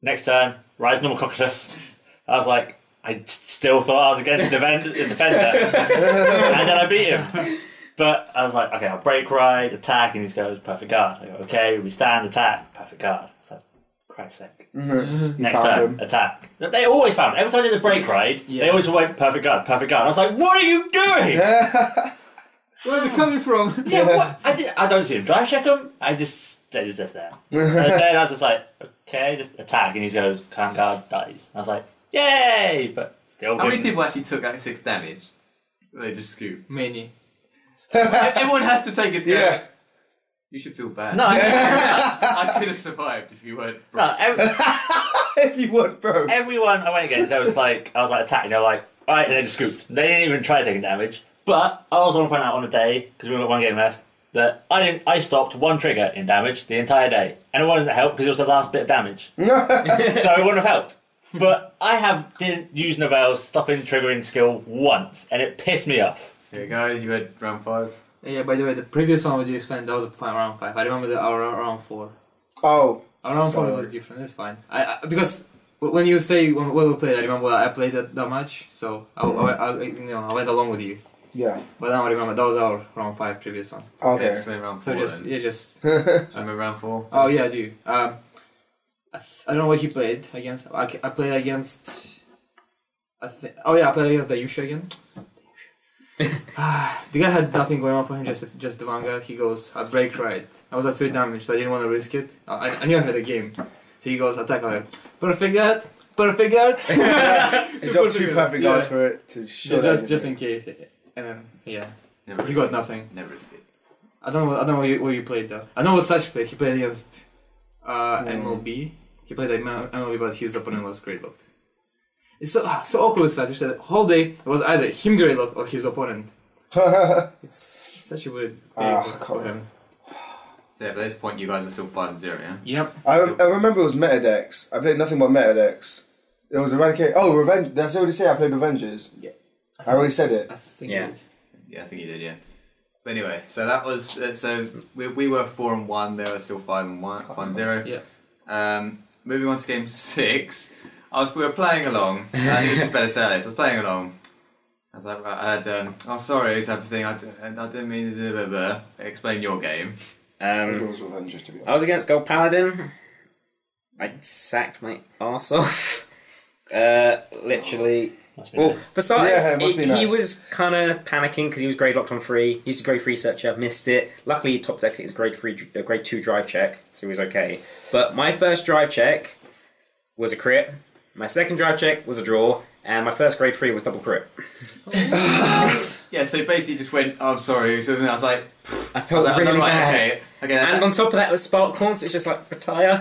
Next turn, rise normal Cocytus. I was like, I still thought I was against the defender, and then I beat him. But I was like, okay, I'll break ride, attack, and he goes, perfect guard. I go, okay, we stand, attack, perfect guard. It's like, Christ's sake. Next turn, attack. They always found it. Every time they did a break ride, they always went, perfect guard, perfect guard. I was like, what are you doing? Where are they coming from? Yeah, what? I don't see him drive check him. They're just there. And then I was just like, okay, just attack, and he goes, calm guard, dies. I was like, yay! But still How many people actually took that 6 damage? They just scoop. Many. Everyone has to take a step. Yeah. You should feel bad. No, I could have survived if you weren't. no. If you weren't broke. Everyone I went against, I was like attacking. They're like, all right, and they just scooped. They didn't even try taking damage. But I also want to point out on the day, because we only got 1 game left, that I stopped 1 trigger in damage the entire day, and it wouldn't help because it was the last bit of damage, so it wouldn't have helped. But I didn't use Novelle's stopping triggering skill once, and it pissed me off. Yeah, guys, you had round 5. Yeah, by the way, the previous one we explained, that was round 5. I remember our round 4. Oh. Our round 4 was different, it's fine. Because when you say when we played, I remember I played that much, so I went along with you. Yeah. But now I remember that was our round 5 previous one. Okay. Yeah, so round 4. So just I remember round 4. Oh yeah, I do. I don't know what he played against. I played against. I played against the Yusha again. The guy had nothing going on for him, just the Vanguard. He goes, I break right. I was at 3 damage, so I didn't want to risk it. I knew I had a game. So he goes, attack. I'm like, perfect guard. It dropped 2 perfect guards for it to show just in case. And then, Never he got nothing. Never escaped. I don't know what you played though. I know what Satch played. He played against MLB. He played like MLB, but his opponent was grade locked. It's so awkward with Satch. The whole day it was either him grade locked or his opponent. It's such a weird day for him. So yeah, by this point you guys were still 5-0, yeah? Yep. I remember it was meta decks. I played nothing but meta decks. It was Eradicate. Oh, Revenge. Did I already say I played Revengers? Yeah. I already said it. I think Yeah. it did. Yeah, I think you did, yeah. But anyway, so that was so we were 4-1. They were still 5-0. Yeah. Moving on to game 6, we were playing along. I think it's just better to say this. I was playing along. I was like, I had sorry, type of thing. I didn't mean to explain your game. It was Revengers, to be honest. I was against Gold Paladin. I sacked my arse off. Literally. Well, for starters, he was kind of panicking because he was grade locked on 3. He used to grade 3 searcher, missed it. Luckily, he top decked his grade 2 drive check, so he was okay. But my first drive check was a crit. My second drive check was a draw, and my first grade 3 was double crit. Yeah, so basically just went, oh, I'm sorry. So I was like, I felt really bad. Okay, and on top of that, it was Spark Corns, so it's just like, retire.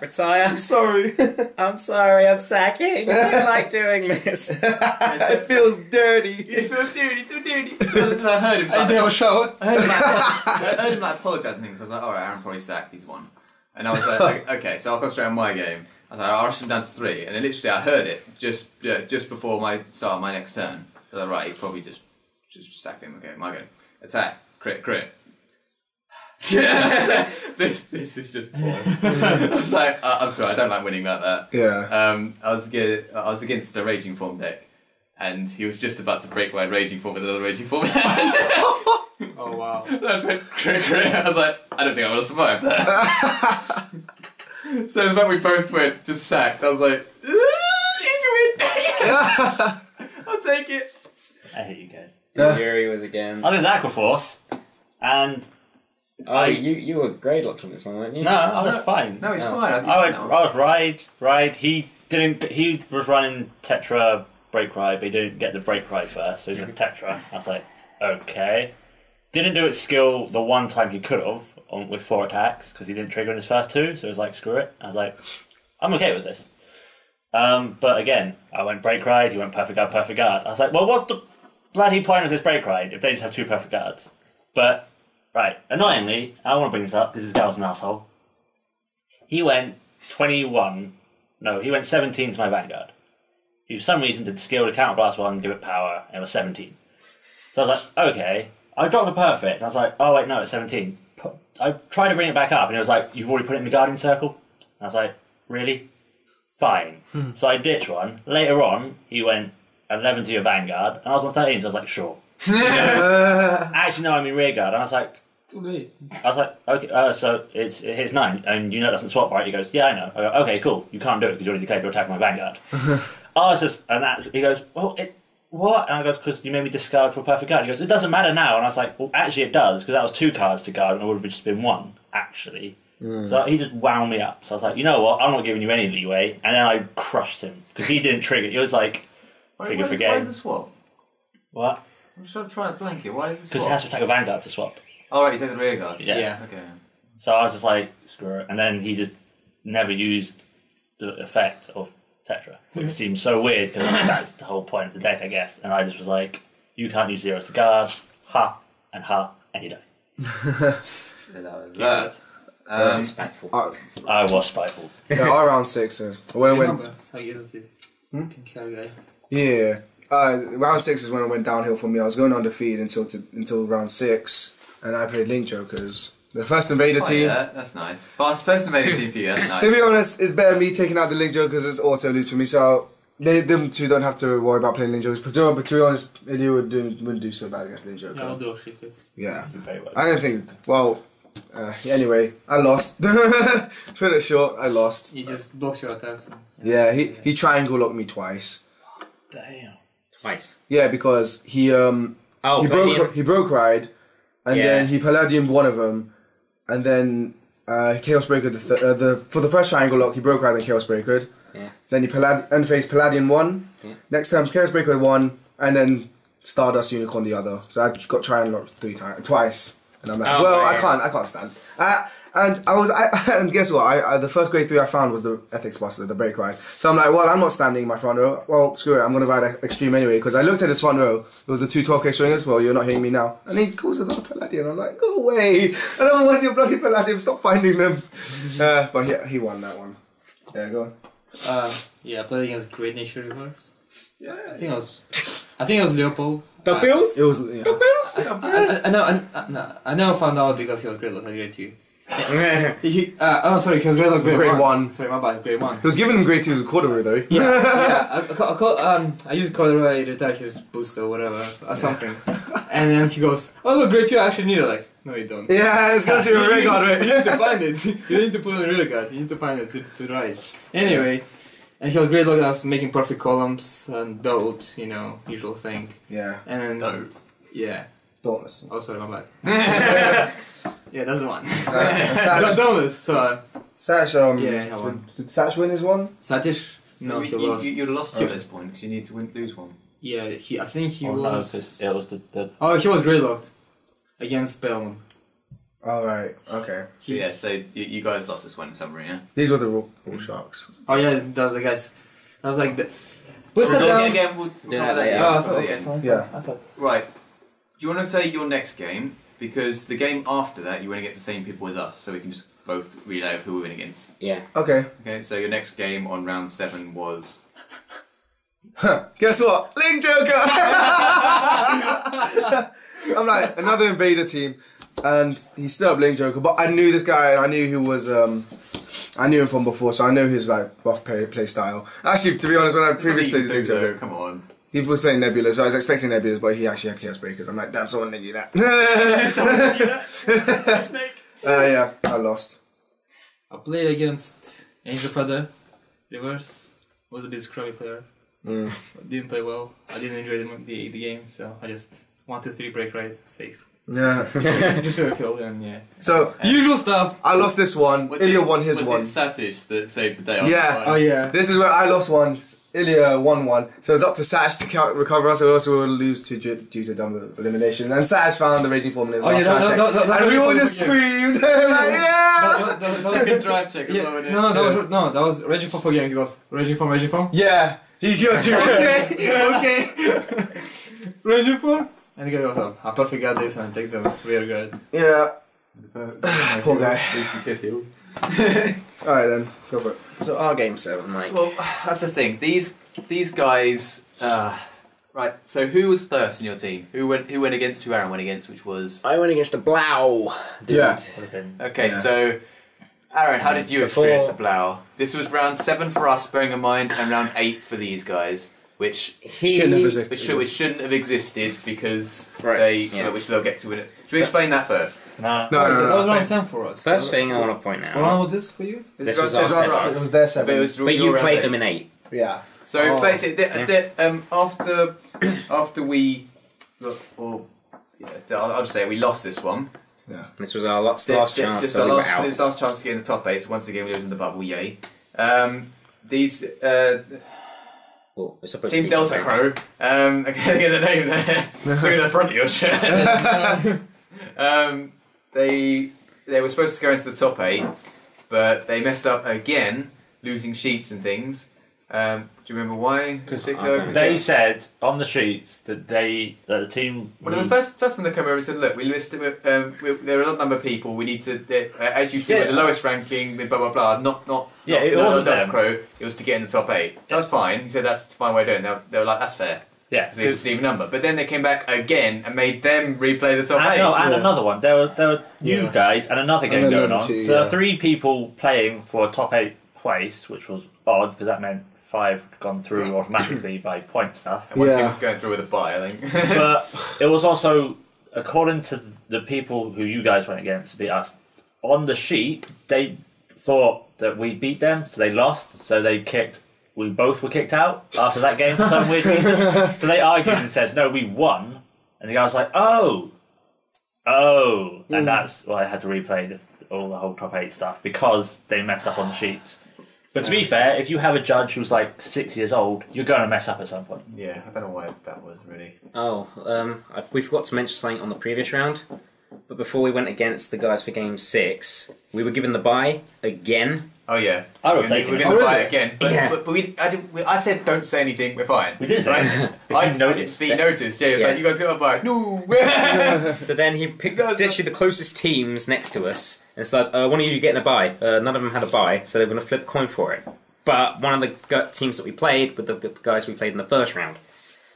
I'm sorry. I'm sorry, I'm sacking. I like doing this. It feels dirty. It feels dirty, so dirty. So I heard him. I didn't have a shower. I heard him like apologising things. I was like, alright, Aaron probably sacked. He's won. And I was like, okay, so I'll concentrate on my game. I was like, I'll rush him down to 3. And then literally I heard it just before my start of my next turn. I was like, right, he probably just sacked him. Okay, my game. Attack. Crit. Yeah, this is just poor. I was like, I'm sorry, I don't like winning like that. Yeah. I was against a Raging Form deck, and he was just about to break my Raging Form with another Raging Form. Oh wow. And I just went crit. I was like, I don't think I'm gonna survive that. So the fact we both went just sacked, I was like, easy win. I'll take it. I hate you guys. Yuri was against... I did Aquaforce, and you were grade locked on this one, weren't you? no, I was fine. No, it's fine. I was ride. He was running Tetra break ride, but he didn't get the break ride first, so he went Tetra. I was like, okay. Didn't do its skill the one time he could have with 4 attacks because he didn't trigger in his first 2, so it was like, screw it. I was like, I'm okay with this. But again, I went break ride, he went perfect guard. I was like, well, what's the bloody point of this break ride if they just have 2 perfect guards? But, right, annoyingly, I want to bring this up because this guy was an asshole. He went 17 to my Vanguard. he for some reason did skill to counterblast one, give it power, and it was 17. So I was like, okay. I dropped the perfect, and I was like, oh wait, no, it's 17. I tried to bring it back up, and it was like, you've already put it in the Guardian Circle? And I was like, really? Fine. So I ditched one. Later on, he went 11 to your Vanguard, and I was on 13, so I was like, sure. He goes, actually, no, I'm in Rearguard. And I was like, Too late. I was like, okay, so it hits 9, and you know it doesn't swap, right? He goes, yeah, I know. I go, okay, cool. You can't do it because you already declared your attack on my Vanguard. I was just, and that, he goes, well, what? And I go, because you made me discard for a perfect guard. He goes, it doesn't matter now. And I was like, well, actually it does, because that was 2 cards to guard, and it would have just been 1, actually. So he just wound me up. So I was like, you know what? I'm not giving you any leeway. And then I crushed him, because he didn't trigger. It was like, trigger for game. Why is it swap? What? I'm just trying to blank it. Why is it swap? Because it has to attack a Vanguard to swap. Oh, right, you said the rear guard. Yeah. Okay. So I was just like, screw it. And then he just never used the effect of Tetra. Which seems so weird, because that's the whole point of the deck, I guess. And I just was like, you can't use 0 to guard, and you die. That was that. So spiteful. I was spiteful. Yeah, our round 6 is when it went. Remember how you used the pink hair guy. Yeah. Round 6 is when it went downhill for me. I was going undefeated until round 6, and I played Link Jokers. The first Invader team. Yeah, that's nice. First Invader team for you, that's nice. To be honest, it's better me taking out the Link Jokers as auto lose for me, so them two don't have to worry about playing Link Jokers. But to be honest, Ilya wouldn't do so bad against Link Joker. Yeah, I'll do actually. Yeah. Very well. I don't think. Well, anyway, I lost. Put it short, I lost. You just block your attacks. Yeah, he triangle locked me twice. Damn. Twice. Yeah, because he broke ride, and then he Palladium one of them, and then Chaos Breaker for the first triangle lock he broke ride and Chaos Breaker. Yeah. Then he End-Phase Palladium one. Yeah. Next time Chaos Breaker one, and then Stardust Unicorn the other. So I got triangle locked twice, and I'm like, I can't stand. And guess what? The first grade 3 I found was the Ethics Buster, the break ride. So I'm like, well, I'm not standing in my front row. Well, screw it, I'm going to ride Extreme anyway. Because I looked at his front row, it was the 2 12k swingers. Well, you're not hitting me now. And he calls another Palladium. I'm like, go away. I don't want your bloody Palladium. Stop finding them. But yeah, he won that one. Yeah, go on. Yeah, I played against Great Nature Reverse. Yeah, I think it was Leopold. The Bills? It was. Yeah. I never found out because he was great like grade 2. He was grade like grade 1. Sorry, my bad, grade 1. He was giving him grade 2 as a corduroy though. I used corduroy to attack his boost or whatever, or something. And then he goes, oh look, grade 2 I actually need it. Like, no you don't. Yeah, it's going to be a rear guard, right? You need to find it. You need to put it in rear guard. You need to find it to ride. Anyway, and he was great looking at us making perfect columns and dote, usual thing. Yeah. And then Dote. Yeah. Dauntless. Oh, sorry, my bad. Yeah, that's the one. Dauntless. So. Sash, yeah, I won. Did Sash win his one? Satish? No, he lost. You lost at this point because you need to lose one. Yeah, I think he No, was. because it was the. Oh, he was grade locked against Spellman. Oh, right. Okay. So you guys lost this one in summary, yeah? These were the raw sharks. Oh yeah, that's the guys. I was like, We'll that down? again, we'll cover that Oh, again I at thought, the okay, end. fine. Yeah. I thought. Right. Do you want to say your next game? Because the game after that, you went against the same people as us, so we can just both relay of who we went against. Yeah. Okay. Okay, so your next game on round 7 was... Guess what? Link Joker! I'm like, another Invader team, and he's still up Link Joker, but I knew this guy, I knew who was, I knew him from before, so I know his like rough play style. Actually, to be honest, when I previously played Link Joker, Come on. he was playing Nebula, so I was expecting Nebulas, but he actually had Chaos Breakers. I'm like, damn, someone didn't do that. Snake. Yeah, I lost. I played against Angel Feather, Reverse. Was a bit scrubby player. Didn't play well. I didn't enjoy the game, so I just 1, 2, 3 break right, safe. Yeah. Just so I feel, and yeah. So Usual stuff. I lost this one. Ilya won his one. Was it Satish that saved the day? On Yeah. the Oh yeah. This is where I lost one. Ilya won one. So it's up to Sash to recover us. We also will lose due to dumb elimination. And Sash found the raging form in his last drive check. And we all just screamed. Like, yeah. Second drive check as well. wasn't it? That was Raging Form for game. He goes Raging Form. Yeah. He's your team. Okay. Raging Form. And he goes, I perfect got this and take the rear guard. Yeah. Poor guy. At least you could heal. Alright then, go for it. So our game 7, Mike. Well, that's the thing. These these guys. Right. So who was first in your team? Who went against? Who Aaron went against? Which was. I went against the Blau dude. Yeah. Okay, Yeah. so Aaron, how did you experience the Blau? This was round 7 for us, bearing in mind, and round 8 for these guys, which shouldn't have existed because which they'll get to in it. Should we explain that first? No. That was round 7 for us. First thing I want to point out. What round was this for you? This was It our It was their 7. But you played them in 8. Yeah. So basically, after we, I'll just say we lost this one. Yeah. This was our last chance. This So we were was out. last chance to get in the top 8. So once again, we lose in the bubble. Yay! These Well, it's supposed Team to be Delta top Crow. I can't get the name there. Look at the front of your shirt. They were supposed to go into the top 8, but they messed up again, losing sheets and things. Do you remember why? In particular? They said on the sheets that the team. Well, the first thing they come over and said, look, we listed there are a number of people. We need to, as you see, with the lowest ranking, with blah blah blah. Not it wasn't Delta them. Crow. It was to get in the top 8. So that's fine. He said that's a fine way of doing it. They were like, that's fair. Yeah, Because it's an even number. But then they came back again and made them replay the top 8. and another one. There were you guys and another game And then going on. two, So there were 3 people playing for a top 8 place, which was odd because that meant 5 had gone through automatically by point stuff. And one team Yeah. was going through with a bye, I think. But it was also, according to the people who you guys went against to beat us, on the sheet, they thought that we beat them, so they lost, so we both were kicked out after that game for some weird reason. So they argued and said, no, we won. And the guy was like, oh. And that's why I had to replay all the whole top 8 stuff, because they messed up on the sheets. But to be fair, if you have a judge who's like 6 years old, you're going to mess up at some point. Yeah, I don't know why that was really. We forgot to mention something on the previous round. But before we went against the guys for game 6, we were given the bye again. Oh yeah, I would have taken we're it. going to buy it again. But, Yeah. but I said don't say anything. We're fine. We did say Right? I noticed. He noticed. Yeah, he was Yeah. like, you guys got a buy. No. So then he picked literally the closest teams next to us and said, one of you getting a bye. None of them had a bye, so they were going to flip a coin for it. But one of the teams that we played were the guys we played in the first round.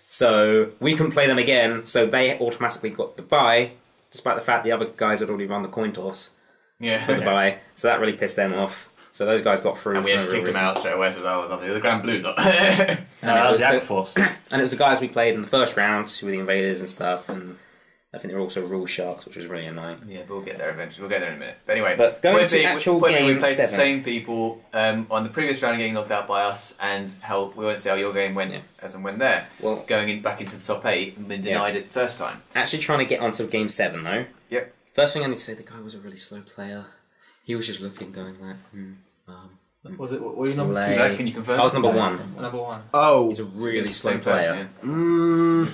So we couldn't play them again, so they automatically got the bye, despite the fact the other guys had already run the coin toss for the Yeah. bye. So that really pissed them off. So those guys got through. And we for no actually real kicked them reason. out straight away. So that was lovely. The Grand Blue lot. No, that was the Ag Force. And it was the guys we played in the first round who were the invaders and stuff, and I think they were also rule sharks, which was really annoying. Yeah, but we'll get there eventually. We'll get there in a minute. But anyway, But going point to being- actual point being, game we played 7. the same people on the previous round getting knocked out by us, and how we won't say how your game went as and when there. Well, Going back into the top 8 and been denied it the first time. actually trying to get onto game 7 though. Yep. First thing I need to say, the guy was a really slow player. He was just looking, going like, Was it? Were you number Lay. 2? Zach, can you confirm? I was number 1. Number 1. Oh. He's a really It's the slow same player. person, yeah.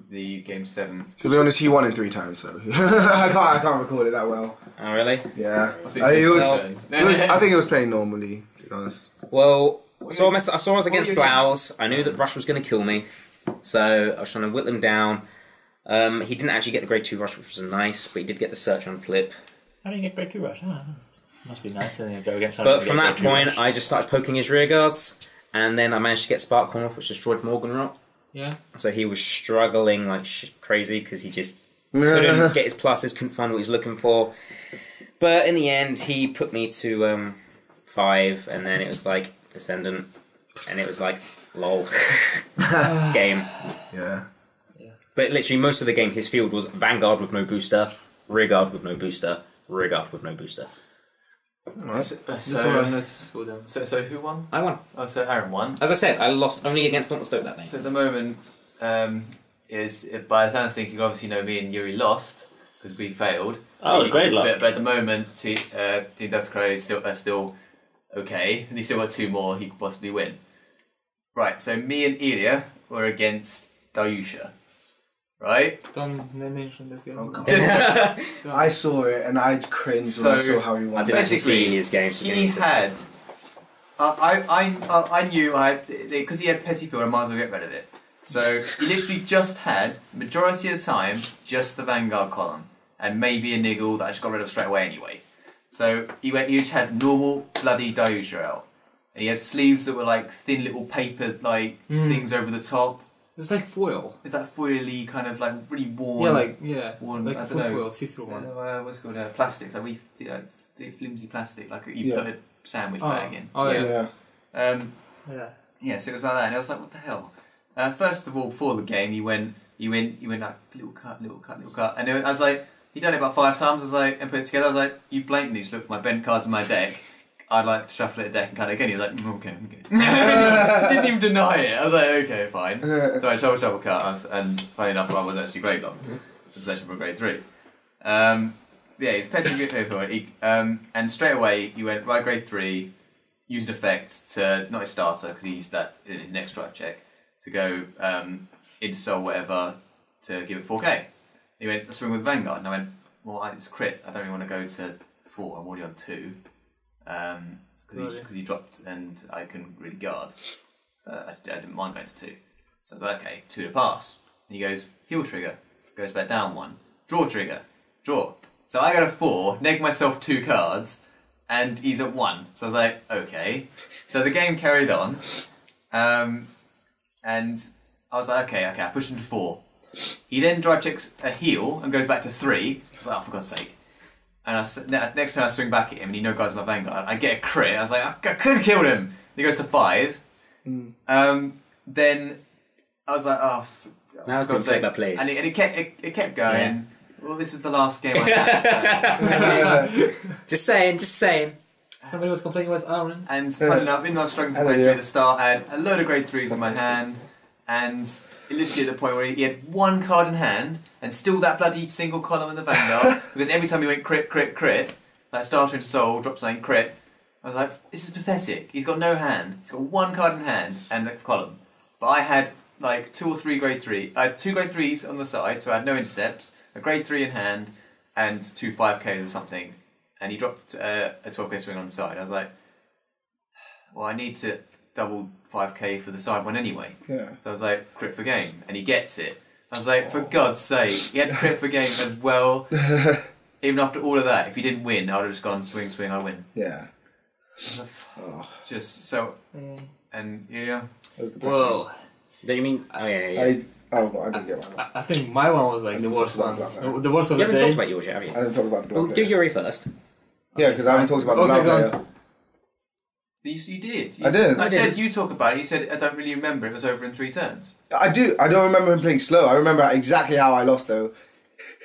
The game 7. To be honest, he won it 3 times, so I can't record it that well. Oh, really? Yeah. Must be It was, concerns. I think it was playing normally, to be honest. Well, so I saw I was against you Blouse. I knew that Rush was going to kill me, so I was trying to whittle him down. He didn't actually get the grade 2 Rush, which was nice, but he did get the search on flip. How did you get grade 2 rush? Must be nice. Then you go against someone But to from get that grade 2 point, rush. I just started poking his rear guards, and then I managed to get Spark Corn off, which destroyed Morgan Rot. Yeah. So he was struggling like crazy because he just couldn't get his pluses, couldn't find what he was looking for. But in the end, he put me to 5, and then it was like Descendant, and it was like lol game. Yeah. But literally most of the game, his field was Vanguard with no booster, rear guard with no booster, rear guard with no booster. That's what I noticed with them. So who won? I won. Oh, so Aaron won. As I said, I lost only against Gauntlet Stoke that day. So at the moment, is by the sounds of things, you obviously know me and Yuri lost because we failed. Oh, great luck. But at the moment, Team Dust Crow is still okay, and he's still got 2 more he could possibly win. Right, so me and Ilya were against Dayusha, right? Don't mention this game. Oh, God. I saw it and I cringed when I So, saw how he I won. didn't actually Basically, see his games. He had. I knew because he had petty field, I might as well get rid of it. So he literally just had majority of the time just the Vanguard column and maybe a niggle that I just got rid of straight away anyway. So he just had normal bloody Dayusha out. And he had sleeves that were like thin little paper things over the top. It's like foil. It's that foily kind of like really worn. Worn, like I a don't know. foil, see-through one. What's it called? Plastics. Like the flimsy plastic, like you put a sandwich bag in. Oh yeah. Yeah. So it was like that, and I was like, what the hell? First of all, before the game, you went like little cut, and I was like, he done it about 5 times. I was like, and put it together. I was like, you blatantly just looked for my bent cards in my deck. I'd like to shuffle it a deck and cut it again. He was like, okay. Didn't even deny it. I was like, okay, fine. So I shuffle cut, and funny enough, I was actually grade long. Possession for grade 3. He's petting good over it. And straight away, he went, right, grade 3, used an effect to, not his starter, because he used that in his next drive check, to go into soul whatever to give it 4k. He went, I swing with Vanguard, and I went, well, it's crit. I don't really want to go to 4. I'm already on 2. Because he dropped and I couldn't really guard. So I didn't mind going to 2. So I was like, okay, 2 to pass. And he goes, heal trigger, goes back down 1. Draw trigger, draw. So I got a 4, neg myself 2 cards, and he's at 1. So I was like, okay. So the game carried on. And I was like, okay, I pushed him to 4. He then drive checks a heal and goes back to 3. I was like, oh, for God's sake. And next time I swing back at him and he no-guards my Vanguard, I get a crit. I was like, I could have killed him. He goes to 5. Then I was like, oh, now it's going to take that place. And it kept going. Yeah. Well, this is the last game I had. So. Just saying. Somebody was complaining about Aaron. And funny enough, even though I was struggling for grade 3 at the start, I had a load of grade 3s in my hand. And literally at the point where he had 1 card in hand, and still that bloody single column in the Vanguard, because every time he went crit, like starter into soul, dropped something crit, I was like, this is pathetic. He's got no hand. He's got 1 card in hand and a column. But I had like 2 or 3 grade 3. I had 2 grade 3s on the side, so I had no intercepts, a grade 3 in hand, and 2 5Ks or something. And he dropped a 12k swing on the side. I was like, well, I need to double 5k for the side one anyway. Yeah. So I was like, crit for game. And he gets it. So I was like, for God's sake, he had crit for game as well. Even after all of that, if he didn't win, I would have just gone swing, I win. Yeah. Just so, and yeah. That was the best Well, Do you mean? Oh yeah. I didn't get mine. I think my one was like the worst one. The worst of You the haven't day. talked about yours yet, have you? I didn't talk about the Well, blood do player. Yuri first. Yeah, because I haven't talked about the blood go on. player. You did. I did. I said you talk about it. You said I don't really remember. It was over in 3 turns. I do. I don't remember him playing slow. I remember exactly how I lost though.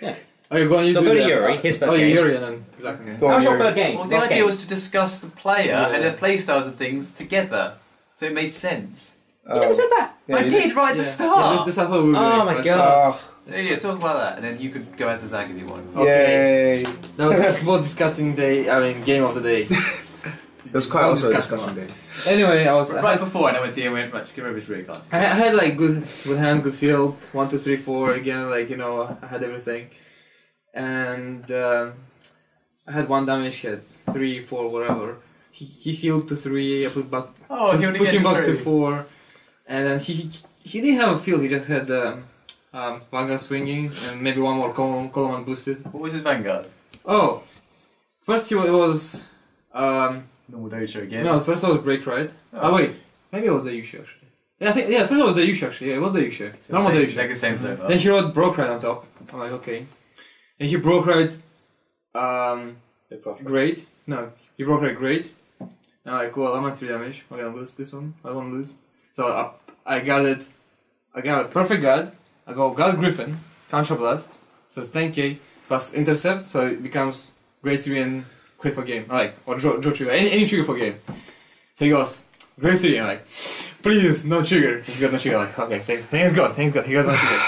Yeah. Oh, you're going. So do go to that. Yuri. His first Oh, game. Yuri, and then exactly. Go on, How's your Yuri. third game? Well, the Last idea game. was to discuss the player and the play styles of things together, so it made sense. You never said that. Yeah, I you did right at the Yeah, start. this I thought we were Oh doing. my That's God. it. So yeah, talk about that, and then you could go as a Zag if you want. Okay. Yay! That was the most disgusting day. I mean, game of the day. It was quite Well, also a disgusting disgusting day. Anyway, I Right before, and I went to you and went, right, just give over his rear cards. I had like good hand, good field, 1, 2, 3, 4. Again, like I had everything, and I had 1 damage. He had 3, 4, whatever. He healed to 3. I put back. Oh, he only put gets him back to 3. 4, and then he didn't have a field. He just had Vanguard swinging and maybe 1 more column and boosted. What was his Vanguard? Oh, first it was Normal Dojo again. no, first it was break right. Oh wait, maybe it was the Yusha actually. Yeah, I think first it was the Yusha actually. Yeah, it was the Yusha. Normal the Yusha. Like the same so far. Then he wrote broke right on top. I'm like okay, and he broke right. Great. No, he broke right great. And I'm like, well, I'm at 3 damage. I'm gonna lose this one. I want to lose. So I got it. I got it. Perfect guard. I got Griffin. Counter blast. So it's 10k plus intercept. So it becomes grade 3 and crit for game. Or draw trigger. Any trigger for game. So he goes, grade 3. I'm like, please, no trigger. He got no trigger. I'm like, okay, thanks God. He got no trigger.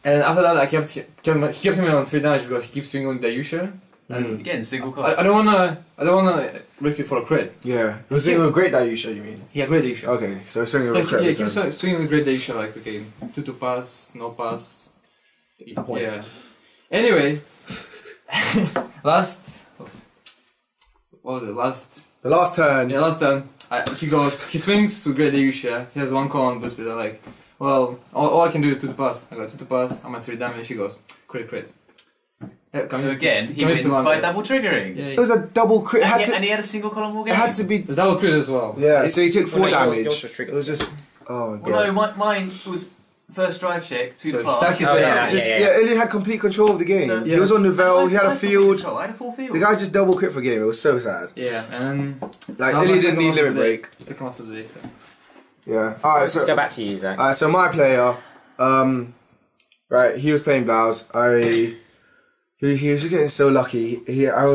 And after that, he kept him on 3 damage because he keeps swinging with the Yusha. And Again, single card. I don't wanna risk it for a crit. Yeah. He was singing with great Dayusha, you mean? Yeah, great Yusha. Okay, so singing So with crit. yeah, keep swinging with great Yusha, like okay, 2 to pass, no pass. Point. Yeah. Anyway, what was it? The last turn. Yeah, last turn. He swings with great Yusha. He has 1 column boosted. I'm like, well, all I can do is 2 to pass. I got 2 to pass. I'm at 3 damage. He goes, crit. So again, he wins by double triggering. Yeah, It was a double crit. And he had a single column all game. It had to be. it's double crit as well. Yeah, so he took 4 Well, no, damage. yours was triggered. It was just. Oh, God. Well, no, mine was first drive check, 2 So to pass. Saki- Oh, yeah, Just, yeah. yeah, Ilya had complete control of the game. So- He was on Novell, he had a field. I had a full field. The guy just double crit for game. It was so sad. Yeah, and Like, Now Ilya my didn't second need loss of limit the day. break. Second loss of the day, so. Yeah. Alright, Let's so. go back to you, Zach. So my player, right, he was playing Blouse. He was getting so lucky. I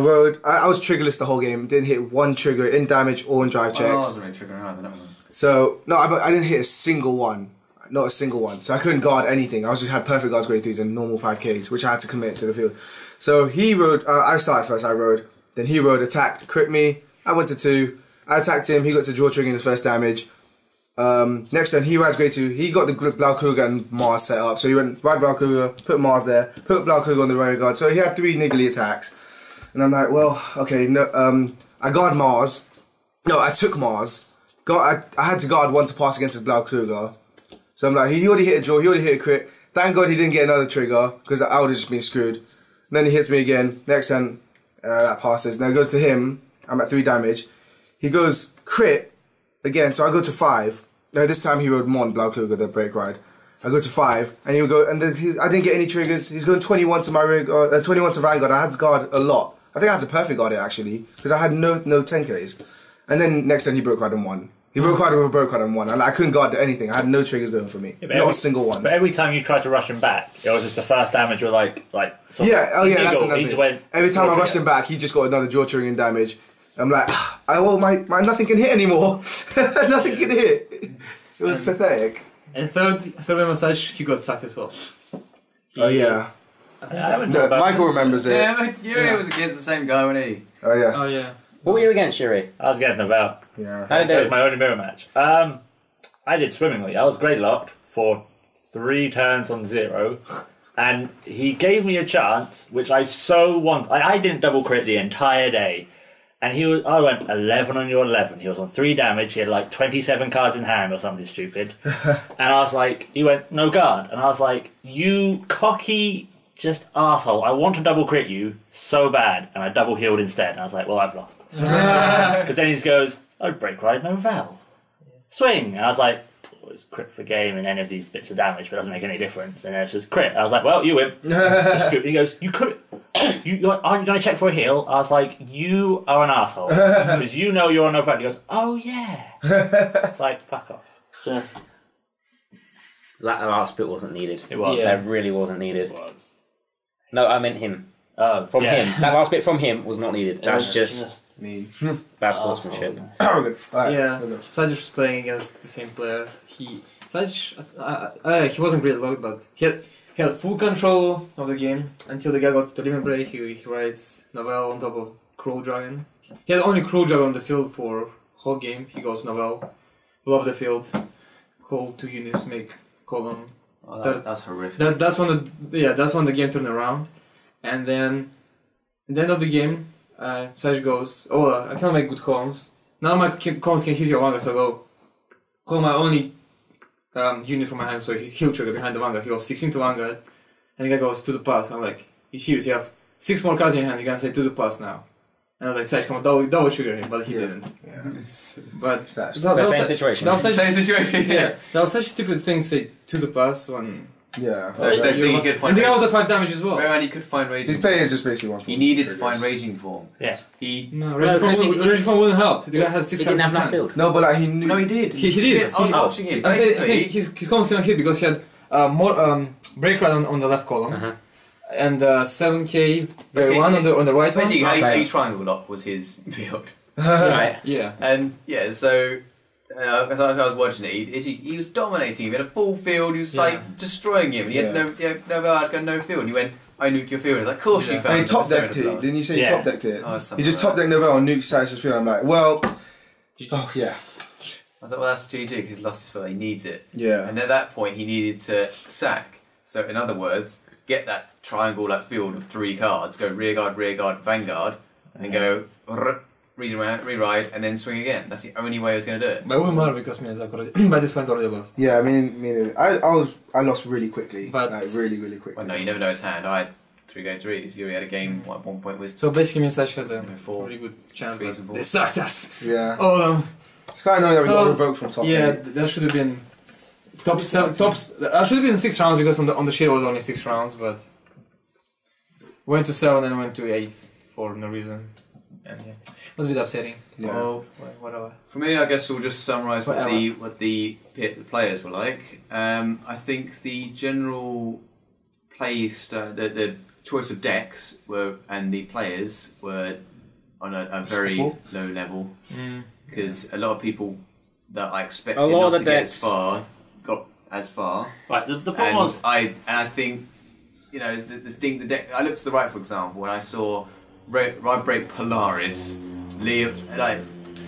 was triggerless the whole game. Didn't hit one trigger in damage or in drive Oh, I checks. wasn't really triggering either, that was So no, I didn't hit a single one. Not a single one. So I couldn't guard anything. I just had perfect guards grade 3s and normal 5Ks, which I had to commit to the field. So he rode. I started first. I rode. Then he rode, attacked, crit me. I went to 2. I attacked him. He got to draw triggering his first damage. Next turn, he rides grade 2. He got the Blaukruger and Mars set up. So he went ride Blaukruger, put Mars there, put Blaukruger on the rear guard. So he had 3 niggly attacks. And I'm like, well, okay, no. I guard Mars. No, I took Mars. I had to guard 1 to pass against his Blaukruger. So I'm like, he already hit a draw, he already hit a crit. Thank God he didn't get another trigger, because I would have just been screwed. And then he hits me again. Next turn, that passes. Now it goes to him. I'm at 3 damage. He goes crit again, so I go to 5. No, this time he rode Mon Blaukluger, the break ride. I go to 5, and he would go, and then I didn't get any triggers. He's going 21 to my 21 to Vanguard. I had to guard a lot. I think I had to perfect guard it actually, because I had no 10Ks. And then next turn he broke ride and won. He broke ride with a broke ride and won. I couldn't guard anything. I had no triggers going for me. Yeah, Not a single one. But every time you tried to rush him back, it was just the first damage. You're like. Sort of Yeah, oh yeah, that's niggle. another He just thing. went, Every time I draw rushed trigger. him back, he just got another jaw triggering damage. I'm like, my nothing can hit anymore. Nothing can hit. It was pathetic. And third massage, he got sacked as well. Oh yeah. I haven't No, thought about- Michael remembers it. Yeah, but Yuri was against the same guy, wasn't he? Oh yeah. Oh yeah. What were you against, Shuri? I was against Novell. Yeah. How did It it was do? my only mirror match. I did swimmingly. I was grade locked for 3 turns on 0, and he gave me a chance, which I so want. I didn't double crit the entire day, and I went 11 on your 11. He was on 3 damage. He had like 27 cards in hand or something stupid, and I was like, he went no guard, and I was like, you cocky. Just arsehole. I want to double crit you so bad, and I double healed instead. And I was like, well, I've lost. Because then he just goes, oh, break ride, Novell. Swing! And I was like, well, it's crit for game and any of these bits of damage, but it doesn't make any difference. And then it's just crit. I was like, well, you win. Just scoop. He goes, you could. Aren't you going to check for a heal? I was like, you are an arsehole. Because you know you're on Novell. He goes, oh, yeah. It's like, fuck off. Just, That last bit wasn't needed. it was. Yeah. That really wasn't needed. It was. No, I meant him. Oh, From yeah. him. That last bit from him was not needed. That's just Me. bad sportsmanship. Arrogant. Alright, Yeah, go. Sajid was playing against the same player. He wasn't great luck, but he had full control of the game until the guy got to limit break. He rides Novell on top of Cruel Dragon. He had only Cruel Dragon on the field for whole game. He goes Novell, blow up the field, call 2 units, make column. Oh, that's horrific. That's when the game turned around, and then at the end of the game, Saj goes, "Oh, I can't make good columns. Now my columns can hit your Vanguard, so I go call my only unit from my hand, so he'll trigger behind the Vanguard. He goes 16 to Vanguard, and the guy goes to the pass. I'm like, you serious? You have 6 more cards in your hand. You're gonna say to the pass now." And I was like, Saj, come on, double trigger him, but he didn't. Yeah. But Sad. So same situation. That was such, Same situation. yeah, that was such a stupid thing to say to the pass when. Yeah. There's thing he could find. And the guy was at 5 damage as well. Where he could find raging. These players just basically want. He needed to find raging form. Yeah. He. No, No, 'cause Raging Form wouldn't help. The guy had 6 He cards didn't in have his enough hand. field. No, but like he knew. No, he did. He did. I was He- watching him. I'm saying Basically, his columns cannot hit because he had more break ride on the left column Uh-huh. and 7K Basically, one on the right one. basically, Right. a triangle lock was his field. Right. Yeah. And yeah, so as I was watching it, he was dominating him. He had a full field. He was Yeah. like destroying him. And he had no field. And he went, "I nuke your field." I was like, "Of course you Yeah. found." And he top the decked Serenity it. Didn't you say he Yeah. top decked it? Oh, He something just like top decked Novell and nuked Satis's field. I'm like, well, oh yeah, I was like, "Well, that's GG because he's lost his field. He needs it." yeah. And at that point, he needed to sack. So in other words, get that triangle like field of 3 cards. Go rear guard, Vanguard, and go re-ride, and then swing again. That's the only way I was going to do it. But it wouldn't matter because me and Zach already, by this point already lost. Yeah, I mean, I lost really quickly, But- like really quickly. Well, no, you never know his hand. I had 3 3s. You had a game at one point with So basically means I had a four really good chance, threes but and they fours. sucked us. Yeah. All of them. It's kind of annoying that we So- got revoked from top Yeah, 8. there should have been tops. I should have been 6 rounds because on the sheet was only 6 rounds, but went to 7 and went to 8 for no reason. And yeah, it was a bit upsetting. Yeah. Well, Whatever. for me, I guess we'll just summarise what Whatever. the players were like. I think the general the choice of decks and the players were on a very Simple. low level Mm. because a lot of people that I expected A lot not of to the get decks- as far got as far. Right, the problem And was I think, you know, is the deck. I looked to the right, for example, and I saw Ride Break Polaris, Leo, like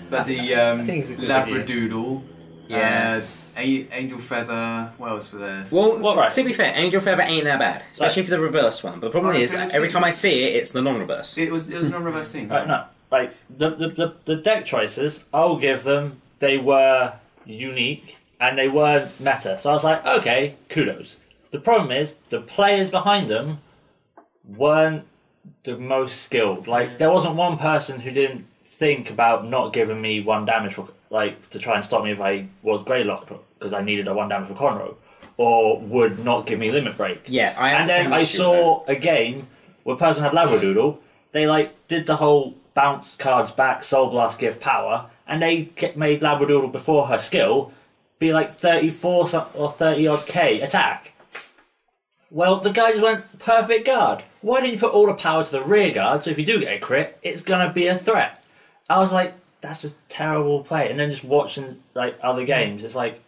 bloody think it's a good idea. Labradoodle, Yeah. Angel Feather. What else were there? Well, right. to be fair, Angel Feather ain't that bad, especially for the reverse one. But the problem Right, is, okay, every time I see it, it's the non-reverse. It was a non-reverse team. right, no, like the deck choices. I'll give them. They were unique and they weren't meta. So I was like, okay, kudos. The problem is the players behind them weren't the most skilled. Like there wasn't one person who didn't think about not giving me 1 damage for, like, to try and stop me if I was greylocked because I needed a 1 damage for Conroe, or would not give me limit break. Yeah, I And then understand I the issue saw a game where a person had Labradoodle. They like did the whole bounce cards back, Soul Blast, give power, and they made Labradoodle before her skill be like 34 or 30 odd K attack. Well, the guy just went perfect guard. Why didn't you put all the power to the rear guard so if you do get a crit, it's gonna be a threat? I was like, that's just terrible play. And then just watching like other games, it's like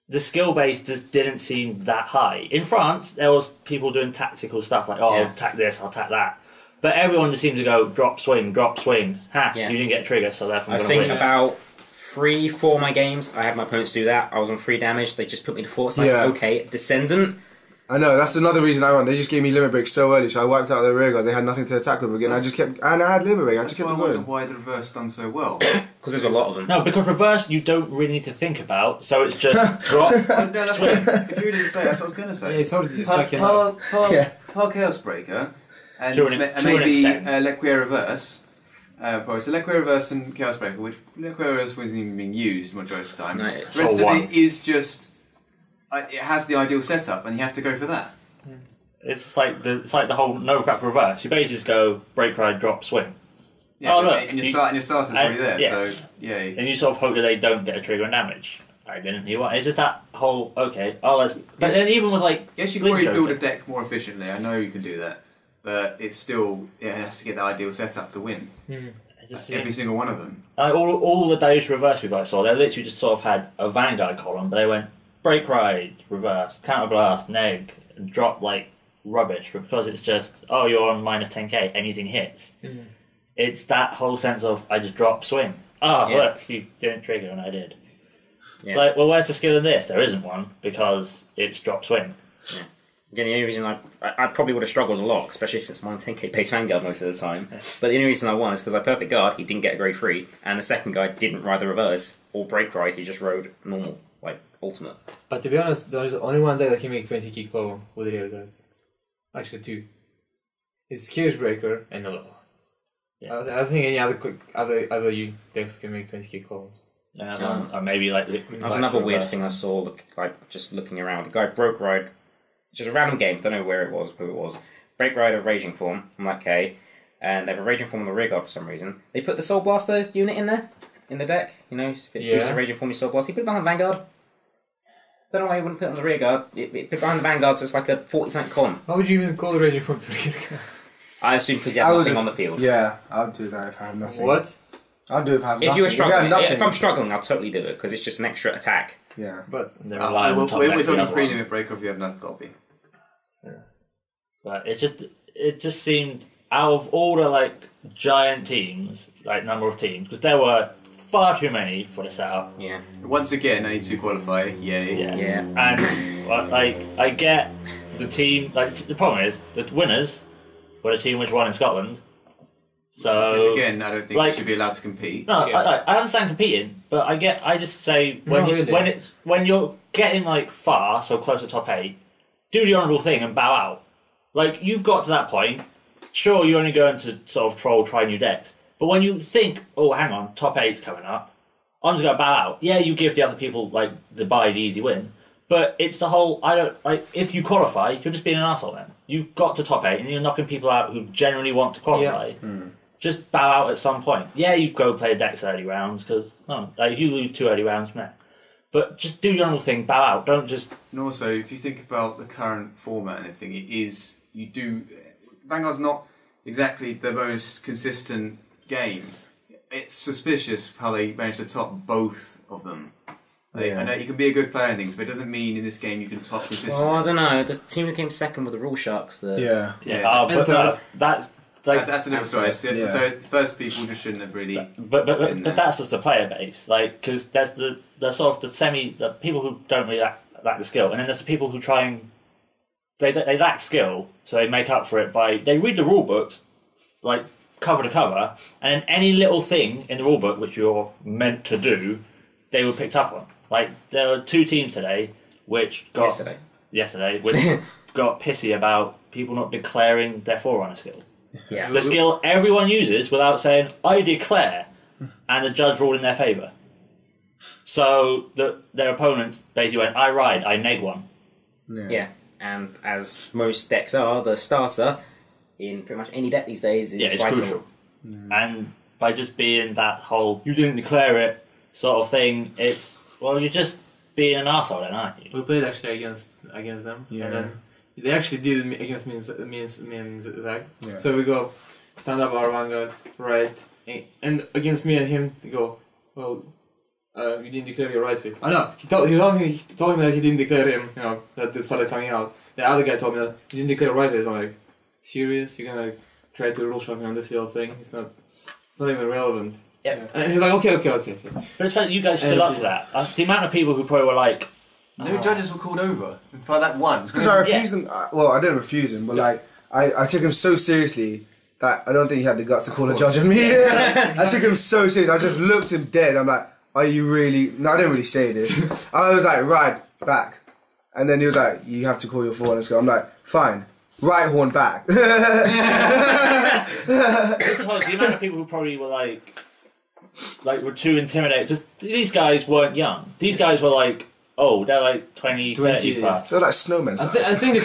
the skill base just didn't seem that high. In France, there was people doing tactical stuff like, oh, Yeah. I'll attack this, I'll attack that. But everyone just seemed to go drop, swing, drop, swing. Ha, Yeah. you didn't get a trigger, so therefore I I'm going to think win. about 3-4 of my games, I had my opponents do that. I was on 3 damage. They just put me to 4. It's like, Yeah. okay, Descendant. I know, that's another reason I won. They just gave me limit break so early, so I wiped out their rear guard. They had nothing to attack with again. I just kept, and I had limit break. I That's just why kept I it wonder going. why the reverse done so well. Because there's a lot of them. No, because reverse you don't really need to think about, so it's just drop. No, that's what, if you didn't say, that's what I was going to say. Yeah, it's already sucking up. Par Chaos Breaker and, To an and extent. maybe Lequia Reverse. Probably. So Lequia Reverse and Chaos Breaker, which Lequia Reverse wasn't even being used the majority of the time. No, The it's rest all of one. it is just, it has the ideal setup and you have to go for that. It's like the whole no crap reverse. You basically just go break, ride, drop, swing. Yeah, Oh, look, and your you- starter's already there, yeah. so yeah. And you sort of hope that they don't get a trigger and damage. I didn't. You want? It's just that whole okay. Oh, let's. But Yes. then even with like Yes, you can Blink probably build a Joker, deck more efficiently. I know you can do that, but it's still it has to get the ideal setup to win. it just Every seems- single one of them. all the Deus reverse people I saw, they literally just sort of had a Vanguard column, but they went break, ride, reverse, counter blast, neg, and drop like rubbish because it's just oh you're on minus 10k, anything hits. It's that whole sense of I just drop, swing. Oh Yeah. look, you didn't trigger and I did. It's Yeah. like, well, where's the skill in this? There isn't one because it's drop swing. Again, the only reason I probably would have struggled a lot, especially since I'm on 10k pace Vanguard most of the time. But the only reason I won is because I perfect guard, he didn't get a grade 3, and the second guy didn't ride the reverse or break ride, he just rode normal, like ultimate. But to be honest, there's only one deck that can make 20 key column with rear guards. Actually, 2. It's Chaos Breaker and Novel. Yeah. I don't think any other decks can make 20 key columns. Or maybe like liquid. That's like another weird reverse. thing I saw, just looking around. The guy broke ride, just a random game, don't know where it was, who it was. Break ride of Raging Form, I'm like, okay. And they have a Raging Form on the rear guard for some reason. They put the Soul Blaster unit in there, in the deck, you know, if it boosts the Raging Form, you Soul Blast. He put it behind the Vanguard. Don't know why he wouldn't put it on the rear guard. It put it behind the Vanguard, so it's like a 40% column. Why would you even call the Raging Form to rear guard? I assume because you I have would've- nothing on the field. Yeah, I'll do that if I have nothing. What? I'll do it if I have nothing. If you were had struggling, nothing. if I'm struggling, I'll totally do it because it's just an extra attack. Yeah. But They rely on the top we're deck, the talking other one. pre-limit breaker if you have nothing copy. But it just seemed out of all the like giant teams, like number of teams, because there were far too many for the setup. Yeah. Once again, only 2 qualify. Yay. Yeah. Yeah. And like I get the team. Like the problem is the winners were the team which won in Scotland. So Which again, I don't think like- you should be allowed to compete. no, Yeah. I understand competing, but I just say when No, you, really. when you're getting like far, so close to top 8, do the honourable thing and bow out. Like, you've got to that point. Sure, you're only going to sort of try new decks. But when you think, oh, hang on, top 8's coming up, I'm just going to bow out. Yeah, you give the other people, like, the easy win. But it's the whole, if you qualify, you're just being an arsehole then. You've got to top 8 and you're knocking people out who generally want to qualify. Yeah. Just bow out at some point. Yeah, you go play decks early rounds, because, if you lose 2 early rounds, meh. But just do your normal thing, bow out, don't just... And also, if you think about the current format and everything, Vanguard's not exactly the most consistent game. It's suspicious how they managed to top both of them. I know you can be a good player and things, but it doesn't mean in this game you can top consistently. Oh, I don't know. The team who came second were the Rule Sharks. But that's a different story. So the first people just shouldn't have really. But that's just the player base, like, because there's the sort of the people who don't really lack the skill, and then there's the people who try and they lack skill, so they make up for it by they read the rule books, like cover to cover, and then any little thing in the rule book which you're meant to do, they were picked up on. Like, there were 2 teams today which got yesterday which got pissy about people not declaring their Forerunner skill. Yeah. The skill everyone uses without saying, I declare, and the judge ruled in their favour. So their opponents basically went, I ride, I neg 1. Yeah, and as most decks are, the starter in pretty much any deck these days is it's vital. crucial. And by just being that whole, you didn't declare it sort of thing, you're just being an arsehole then, aren't you? We played actually against them, and then they actually did it against me and Zach. Yeah. So we go stand up our Vanguard, right, and against me and him, they go, well, you didn't declare your right fit. Oh no, he told me that he didn't declare him, that it started coming out. The other guy told me that he didn't declare right fit. So I'm like, serious? You're gonna try to rule shop me on this little thing? It's not even relevant. Yeah. And he's like, okay. But it's like you guys stood up to that. The amount of people who probably were like... No judges were called over for that once. Because I refused him. Well, I didn't refuse him, but I took him so seriously that I don't think he had the guts to call a judge on me. I took him so seriously. I just looked him dead. I'm like, are you really... No, I didn't really say this. I was like, right, back. And then he was like, you have to call your forehand skill. I'm like, fine. Right horn back. It's the amount of people who probably were were too intimidated, because these guys weren't young. These guys were like, they're like 20, 30 plus. They're like snowmen. I think they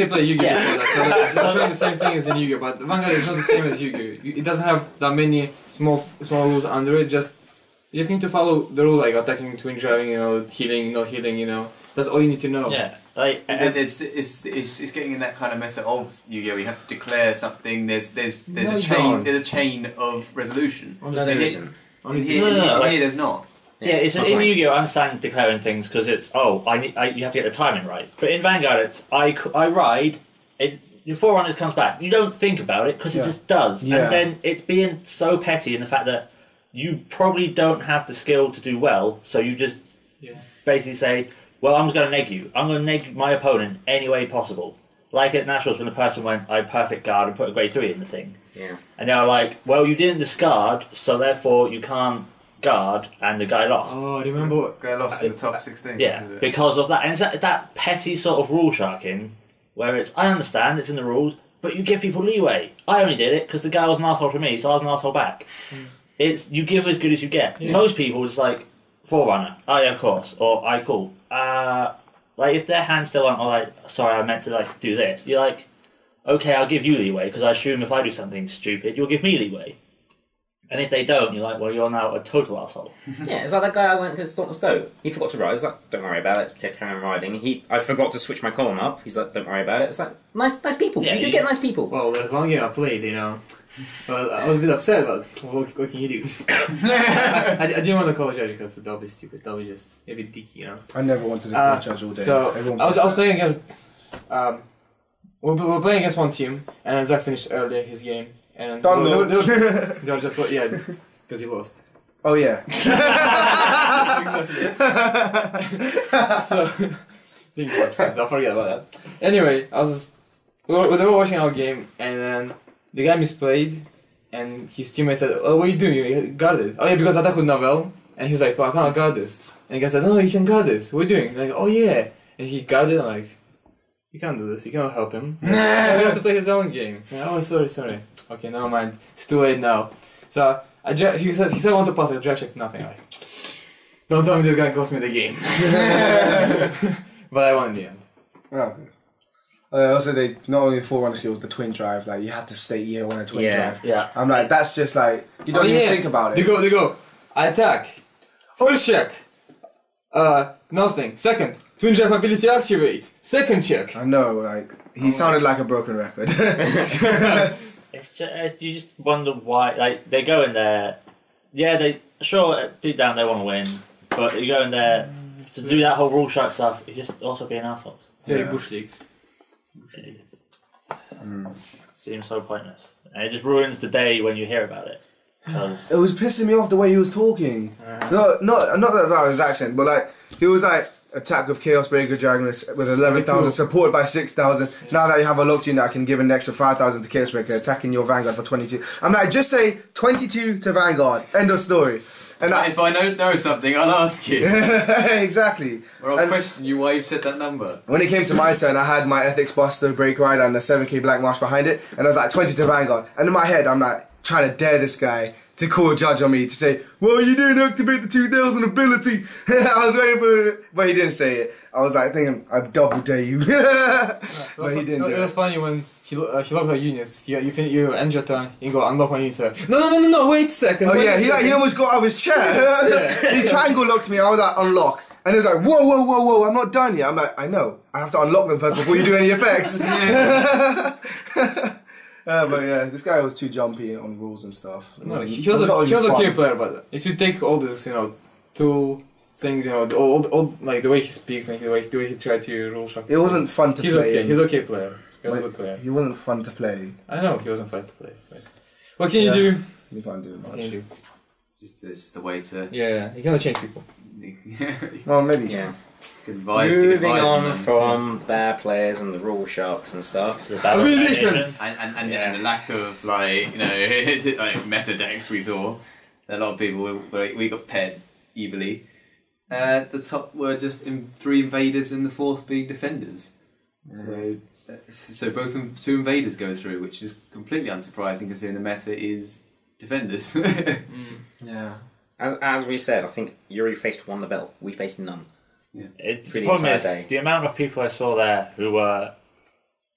play Yu-Gi-Oh! Before that, so it's not the same thing as in Yu-Gi-Oh! But Vanguard is not the same as Yu-Gi-Oh! It doesn't have that many small rules under it. You just need to follow the rule, like attacking, twin driving, healing, not healing. That's all you need to know. Yeah, it's getting in that kind of meta of Yu-Gi-Oh! You have to declare something. There's No, a chain. There's a chain of resolution. No, there isn't. Here there's not. Yeah, it's in Yu-Gi-Oh! I understand declaring things because it's you have to get the timing right. But in Vanguard, it's I ride. Your Forerunners comes back. You don't think about it because it just does. Yeah. And then it's being so petty in the fact that you probably don't have the skill to do well, so you just basically say, well, I'm just going to neg you. I'm going to neg my opponent any way possible. Like at Nationals when the person went, I perfect guard and put a grade 3 in the thing. Yeah. And they were like, well, you didn't discard, so therefore you can't guard, and the guy lost. Oh, I remember what? Guy lost in the top 16. Yeah, because of that. And it's that petty sort of rule sharking, where I understand it's in the rules, but you give people leeway. I only did it because the guy was an arsehole for me, so I was an arsehole back. You give as good as you get. Yeah. Most people just like, Forerunner, oh yeah, of course, or I cool. If their hand's still on, sorry, I meant to do this. You're like, okay, I'll give you leeway because I assume if I do something stupid, you'll give me leeway. And if they don't, you're like, well, you're now a total arsehole. Yeah, it's like that guy I went against Storm Stowe. He forgot to ride. He's like, don't worry about it. Carry on riding. I forgot to switch my column up. He's like, don't worry about it. It's like, nice people. Yeah, you do get nice people. Well, there's one game I played, Well, I was a bit upset, but what can you do? I didn't want to call a judge because the dub is stupid. Dub is just a bit dicky, I never wanted to call a judge all day. So I was playing against. We were playing against one team, and Zach finished early his game, and they were just because he lost. Oh yeah. So things were upset. I'll forget about that. Anyway, we were watching our game, and then the guy misplayed, and his teammate said, "Oh, what are you doing? You guarded." Oh yeah, because I attacked with Novel, and he was like, "Oh, I can't guard this." And the guy said, "No, you can guard this. What are you doing?" Like, "Oh yeah," and he guarded. I'm like, you can't do this. You cannot help him. He has to play his own game. Oh, sorry. Okay, never mind. It's too late now. So he said I want to pass a draft check. Nothing. Like, don't tell me this guy cost me the game. But I won in the end. Okay. Also, they not only the 4-runner skills, the twin drive. Like you have to stay year one a twin drive. Yeah. I'm like, that's just like you don't even think about it. They go. Attack. First check. Nothing. Second. Twin drive ability activate. Second check. I know, like he sounded like a broken record. It's just you just wonder why. Like they go in there, they deep down they want to win, but you go in there to do that whole rule shark stuff. You just also being assholes. It's very bush leagues. Seems so pointless, and it just ruins the day when you hear about it. Cause It was pissing me off the way he was talking. Not that about his accent, but like he was like attack with Chaos Breaker Dragon with 11,000 supported by 6,000. Now that you have a locked unit, I can give an extra 5,000 to Chaos Breaker, attacking your Vanguard for 22. I'm like, just say 22 to Vanguard. End of story. And if I don't know something, I'll ask you. Exactly. Or I'll question you why you've said that number. When it came to my turn, I had my Ethics Buster, Break Rider, and the 7k Black Marsh behind it, and I was like 20 to Vanguard. And in my head, I'm like trying to dare this guy to call a judge on me to say, well, you didn't activate the 2,000 ability. I was waiting for it, but he didn't say it. I was like thinking, I double dare you. But he didn't do it. It was funny when he locked our units. You end your turn, you go unlock my units. No, wait a second. Oh yeah, he almost got out of his chair. He triangle locked me, I was like, unlock. And he was like, whoa, I'm not done yet. I'm like, I know. I have to unlock them first before you do any effects. But yeah, this guy was too jumpy on rules and stuff. No, he was a clear player, but if you take all this, two things, all like the way he speaks, like the way he tried to rule shop. It wasn't fun to play. He's okay player. He was a good player. He wasn't fun to play. I know he wasn't fun to play. But what can you do? You can't do much. What can you do? It's just a way to. Yeah, you cannot change people. Well, maybe. Yeah. Moving on from bad players and the rule sharks and stuff. the battle Organization. And the lack of like like meta decks we saw. A lot of people we got paired evilly. The top were just 3 invaders and the 4th being defenders. So both two invaders go through, which is completely unsurprising considering the meta is defenders. Yeah. As we said, I think Yuri faced 1 Nobel. We faced none. The Really problem entire is day. the amount of people I saw there who were,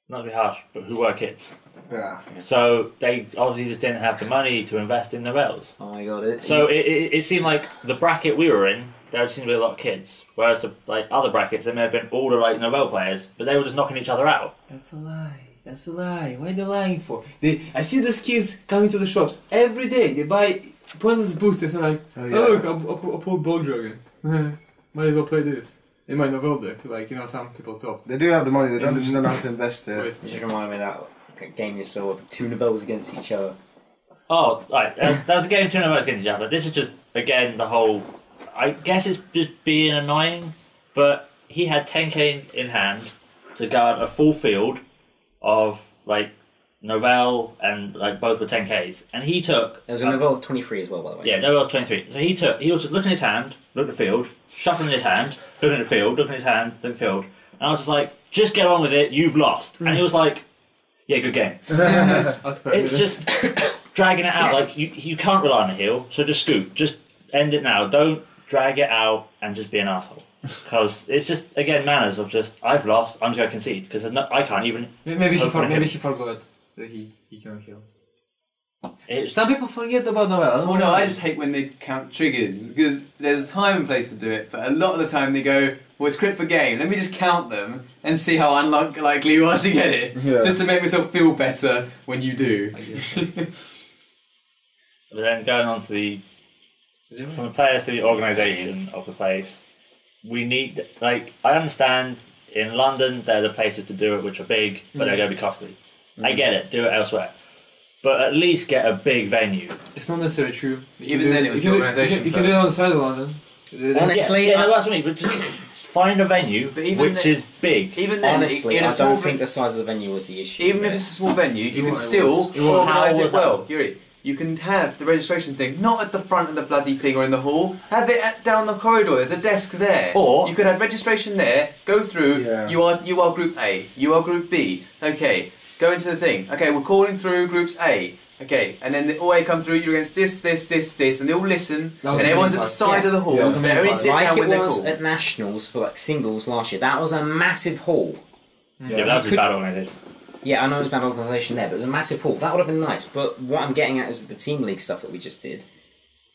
not to be harsh, but who were kids. Yeah. So they obviously just didn't have the money to invest in Novels. Oh my god! So it seemed like the bracket we were in, there seemed to be a lot of kids. Whereas the other brackets, there may have been all the Novell players, but they were just knocking each other out. That's a lie. Why are they lying for? I see these kids coming to the shops every day. They buy pointless boosters and like, look, I'll pull Ball Dragon. Might as well play this in my Novell deck. Like, some people top. They do have the money, they don't just know how to invest it. You just remind me of that game you saw with 2 Nobels against each other. Oh, right. That was a game 2 Novels against each other. This is just, again, the whole... I guess it's just being annoying, but he had 10k in hand to guard a full field of, Novell and, both were 10ks. And he took... There was a Nobel 23 as well, by the way. Yeah, Novell's 23. So he was just looking at his hand, looking at the field, shuffling his hand, looking at the field, looking at his hand, looking at the field. And I was just like, just get on with it, you've lost. And he was like, yeah, good game. It's just dragging it out. You can't rely on a heal, so just scoop. Just end it now. Don't drag it out and just be an asshole. Because it's just, again, manners of just, I've lost, I'm just going to concede. Because I can't even... Maybe he forgot that he cannot heal. Some people forget about Noel. Well, no, I just hate when they count triggers because there's a time and place to do it, but a lot of the time they go, well, it's crit for game. Let me just count them and see how unlikely you are to get it, just to make myself feel better when you do. I guess so. But then going on to from the players to the organisation of the place, we need, I understand in London there are the places to do it which are big, but they're going to be costly. I get it, do it elsewhere. But at least get a big venue. It's not necessarily true. Even then it was the organisation. You can do it on the side of London. Honestly, that's what I mean. But just find a venue which is big. Even then, honestly, I don't think the size of the venue was the issue. Even if it's a small venue, you can still organise it well. Yuri, you can have the registration thing not at the front of the bloody thing or in the hall. Have it down the corridor. There's a desk there. Or you could have registration there. Go through. Yeah. You are Group A. You are Group B. Okay. Go into the thing. Okay, we're calling through Groups A. Okay, and then all they come through. You're against this, and they all listen. And everyone's at the side of the hall. Yeah, so they only sit down when Like it they're was called. at Nationals for like singles last year. That was a massive hall. yeah, that was a bad organisation. Yeah, I know it was bad organisation there, but it was a massive hall. That would have been nice. But what I'm getting at is with the team league stuff that we just did.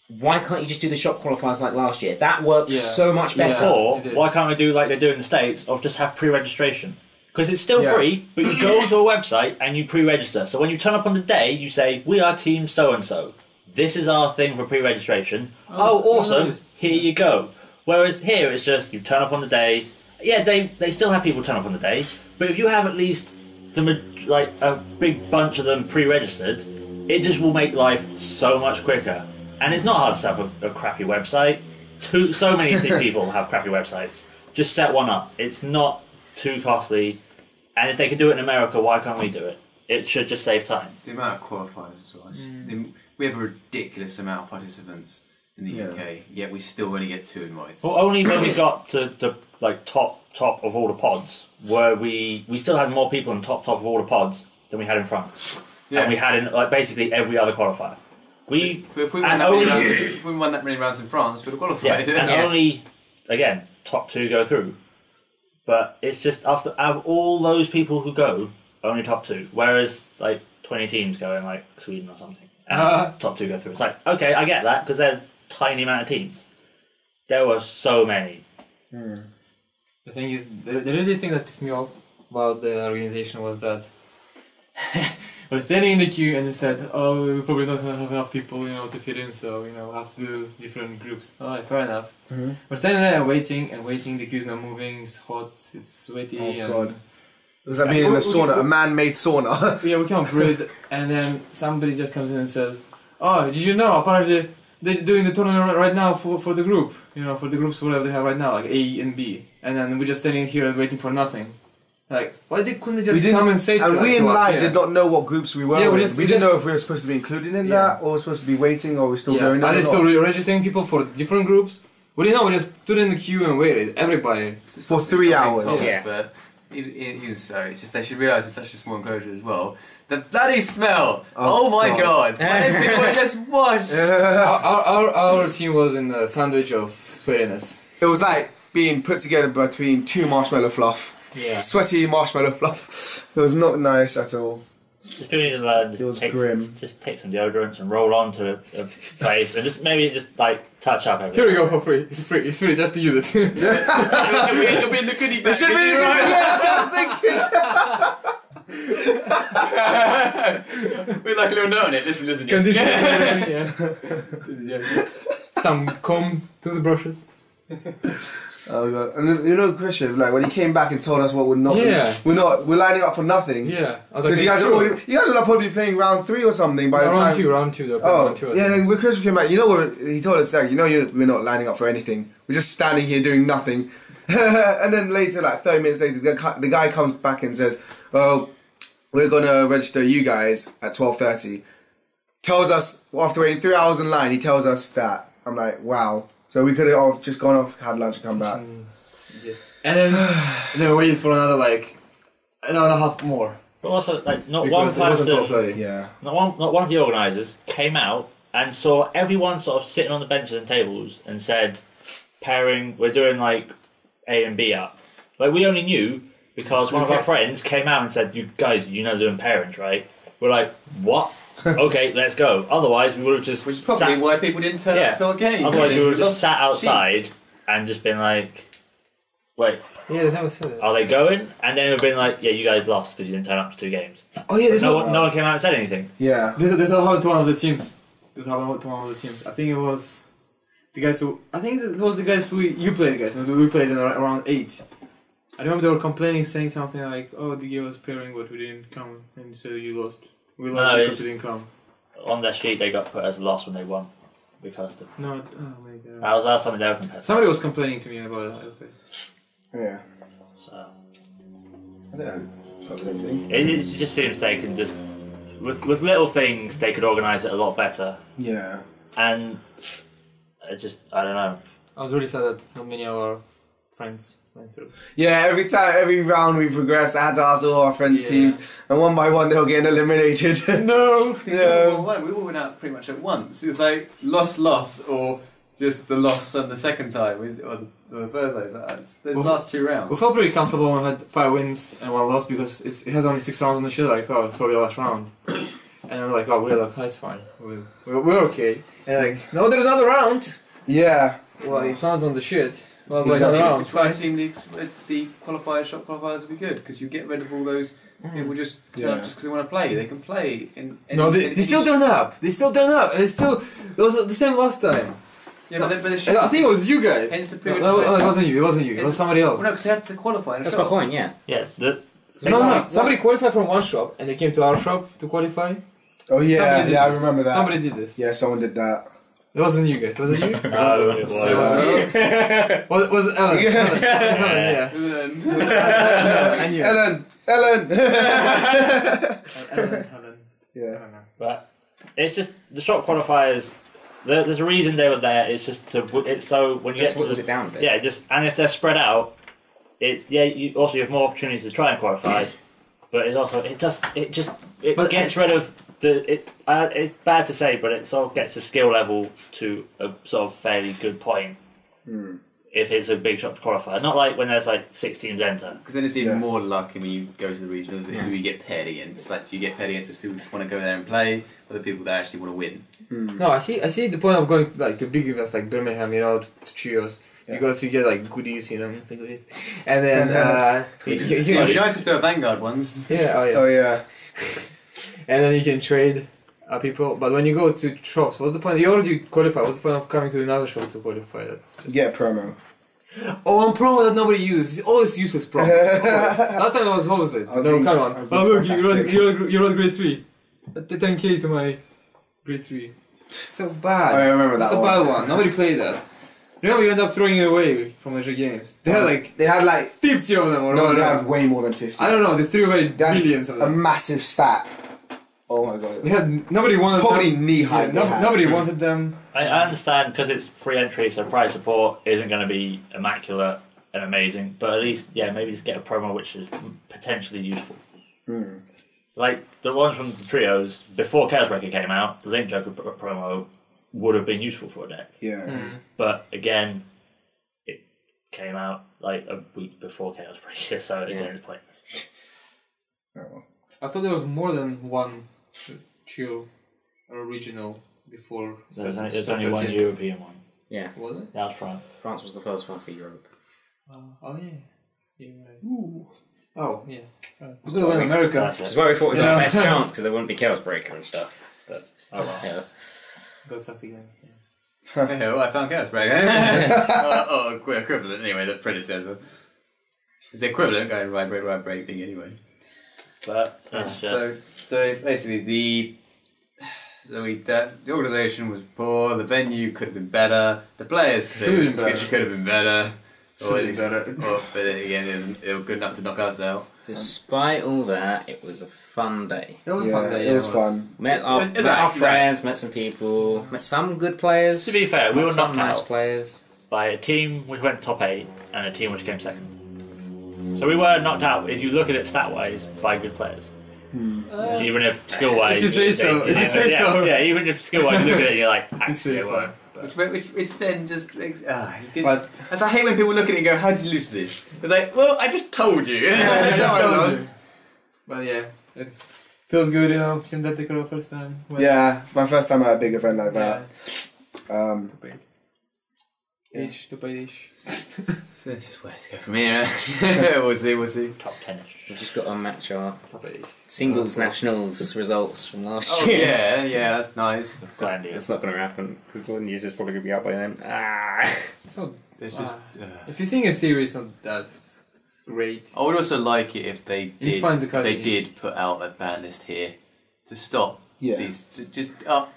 Why can't you just do the shop qualifiers like last year? That worked so much better. Or why can't we do like they do in the States of just have pre-registration? Because it's still Yeah. free, but you go onto a website and you pre-register. So when you turn up on the day, you say, we are team so-and-so. This is our thing for pre-registration. Oh, awesome. nice. Here you go. Whereas here it's just, you turn up on the day. Yeah, they still have people turn up on the day. But if you have at least like a big bunch of them pre-registered, it just will make life so much quicker. And it's not hard to set up a crappy website. So many people have crappy websites. Just set one up. It's not too costly. And if they can do it in America, why can't we do it? It should just save time. It's the amount of qualifiers as well. We have a ridiculous amount of participants in the UK, yet we still only get 2 invites. Well, only when we got to the like top of all the pods, where we still had more people in top of all the pods than we had in France. Yeah. And we had in like basically every other qualifier. But if we won and that many only- rounds, if we won that many rounds in France, we'd have qualified. and only again top 2 go through. But it's just out of all those people who go, only top 2. Whereas like 20 teams go in like Sweden or something, and top 2 go through. It's like, okay, I get that because there's a tiny amount of teams. There were so many. The thing is, the really thing that pissed me off about the organization was that I was standing in the queue and they said, "Oh, we probably don't have enough people, to fit in, so we'll have to do different groups." Alright, fair enough. We're standing there and waiting. The queue's not moving. It's hot. It's sweaty. Oh, and God. It was like being in a sauna, a man-made sauna. Yeah, we can't breathe. And then somebody just comes in and says, "Oh, did you know? Apparently they're doing the tournament right now for the group. For the groups whatever they have right now, like A and B. And then we're just standing here and waiting for nothing. Like, why couldn't they just come and say And that we in to us? line Yeah. did not know what groups we were Yeah, we with. just- we we didn't just- know if we were supposed to be included in Yeah. that, or supposed to be waiting, or we're still Yeah, going. are they or still not. registering people for different groups? We didn't know. We just stood in the queue and waited. Everybody. For 3 hours. Yeah. But even so, it's just they should realise it's such a small enclosure as well. The bloody smell! Oh, my God! People just washed! Our team was in the sandwich of sweatiness. It was like being put together between 2 marshmallow fluff. Yeah. Sweaty marshmallow fluff. It was not nice at all. Just need to learn. It was Just grim. take some deodorants and roll on to a place and just maybe like touch up everything. Here we go for free. It's free. It's free. Just to use it. It'll be in the goodie bag. It should be the Right. yeah, that's what I was thinking. With like a little note on it. Listen. Conditioner. Yeah. Some combs, toothbrushes. Oh God! And then, Christian, like when he came back and told us what we're not, Yeah. we're lining up for nothing. Yeah. I was like, Because you guys were like probably playing round 3 or something by the time. round two. They're playing Oh, round two. I yeah. think. Then when Christian came back, he told us that we're not lining up for anything. We're just standing here doing nothing. And then later, like 30 minutes later, the guy comes back and says, "Oh, we're gonna register you guys at 12:30." Tells us after waiting 3 hours in line, he tells us that. I'm like, wow. So we could have just gone off, had lunch, and come back. And then we waited for another like an hour and a half more. But also, like, not Because it one wasn't person, 12:30. Yeah. not one of the organisers came out and saw everyone sort of sitting on the benches and tables and said, "Pairing, we're doing like A and B up." Like we only knew because one of our friends came out and said, "You guys, doing pairings, right?" We're like, "What?" Okay, let's go. Otherwise, we would have just Which is probably why people didn't turn up to our game. Otherwise, we would have just Lost sat outside sheets. and just been like, "Wait, Yeah, that was it. are they going?" And then we've been like, "Yeah, you guys lost because you didn't turn up to 2 games." Oh yeah, No one came out and said anything. Yeah. This what happened to one of the teams. This happened to one of the teams. I think it was the guys who. I think it was the guys you played, guys. We played in around 8. I remember they were complaining, saying something like, "Oh, they gave us pairing, but we didn't come, and so you lost. We lost No, because it's- you didn't come." On their sheet, they got put as lost when they won. Because No, oh my god. that was something they were compared. Somebody was complaining to me about it. Okay. Yeah. So I think I covered everything. it just seems they can just with little things, they could organise it a lot better. Yeah. And I don't know. I was really sad that not many of our friends went through. Yeah, every round we progressed, I had to ask all our friends' Yeah. teams, and one by one they were getting eliminated. No! Yeah. We all went out pretty much at once. It was like loss, or just the loss on the second time, or the third time. Those last 2 rounds. We felt pretty comfortable when we had 5 wins and 1 loss because it has only 6 rounds on the show. Like, oh, it's probably the last round. And we're like, oh, we're like, that's fine. We're okay. And like, no, there's another round. Yeah. Well, it's not on the shit. Well, Exactly. another round. Try team leagues, the qualifiers, shop qualifiers would be good because you get rid of all those people just Yeah. just because they want to play. They can play in. No, they still turn up. They still turn up, and it was the same last time. Yeah, So- but they And I think it was you guys. Hence the No, period no, of- no, it wasn't you. It wasn't you. It was somebody else. Well, no, because they have to qualify. in a That's my shop. point, yeah. Yeah, No. Somebody qualified from one shop, and they came to our shop to qualify. Oh yeah, Somebody did I this. remember that. Somebody did this. Yeah, someone did that. It wasn't you guys. Was it you? No, it was. Was it Ellen? Yeah. Ellen, yeah. I knew. Ellen. Ellen. Yeah. But it's just the shop qualifiers. There's a reason they were there. It's just it's so when you Just get to whittles it down a bit. yeah, and if they're spread out, you have more opportunities to try and qualify. But it But- gets rid of it's bad to say, but it sort of gets the skill level to a sort of fairly good point. If it's a big shop to qualify, not like when there's like 6 teams enter. Because then it's even Yeah. more lucky when you go to the regionals who you get paired against. Like, do you get paired against those people who just want to go there and play, or the people that actually want to win? No, I see the point of going like to big events like Birmingham, to trios. Yeah. Because you get like goodies, free goodies, and then It'd be nice if there were Vanguard ones. yeah, oh yeah, Oh yeah. and then you can trade people. But when you go to shops, what's the point? You already qualify. What's the point of coming to another shop to qualify? That's just... Get promo. Oh, on promo that nobody uses. It's always useless promo. Always. Last time what was it? I've They were been- coming on. I've been Oh look, sarcastic. you wrote grade 3. 10k to my grade 3. So bad. I remember That's that a one. bad one. Nobody played that. Remember, you end up throwing it away from the games. They had like They had like 50 of them or no, they whatever. had way more than 50. I don't know. They threw away They had millions of a them. massive stack. Oh my god. They had nobody wanted It's probably them. knee high. Yeah, nobody wanted them. I understand because it's free entry, so prize support isn't going to be immaculate and amazing, but at least maybe just get a promo which is potentially useful. Like the ones from the trios before Chaos Breaker came out, the Link Joker promo would have been useful for a deck, Yeah. but again, it came out like a week before Chaos Breaker, so again it's pointless. Oh, well. I thought there was more than one chill or regional before. There's only one European one. Yeah. Was it? That was France. France was the first one for Europe. Oh yeah. You're right. Ooh. Oh yeah. We could have won America. That's That's it. why we thought it was our best chance because there wouldn't be Chaos Breaker and stuff. But oh well. Yeah. Got something then. Hey, I found Chaos Breaker. or equivalent anyway, the predecessor. It's the equivalent going right break thing anyway. But it's just So basically the organisation was poor. The venue could have been better. The players could have been better. Or at least, but then again, it was good enough to knock us out. Despite all that, it was a fun day. That was a fun day. It was fun. Met our Exactly. friends, met some people, met some good players. to be fair, we met were some knocked nice out players. by a team which went top 8 and a team which came second. So we were knocked out, if you look at it stat-wise, by good players. Even if skill-wise... If you say so, if you say so. Yeah, even if skill-wise you look at it and you're like, actually say they so. weren't. But Which then just makes But I hate when people look at it and go, "How did you lose to this?" It's like, well, I just told you. I That's just how I told lost. you. But yeah, it feels good, Synthetic first time. Yeah, it's my first time at a big event like that. To pay. Ish, to pay ish. So it's just where to go from here. We'll see. top 10ish. We've just got to match our To pay ish. singles nationals results from last Oh year. yeah, that's nice. Grandiose. It's not going to happen because Golden Years is probably going to be out by then. It's not. There's just. If you think in theory it's not that great. I would also like it if they You did. find the If they card. did put out a ban list here to stop Yeah.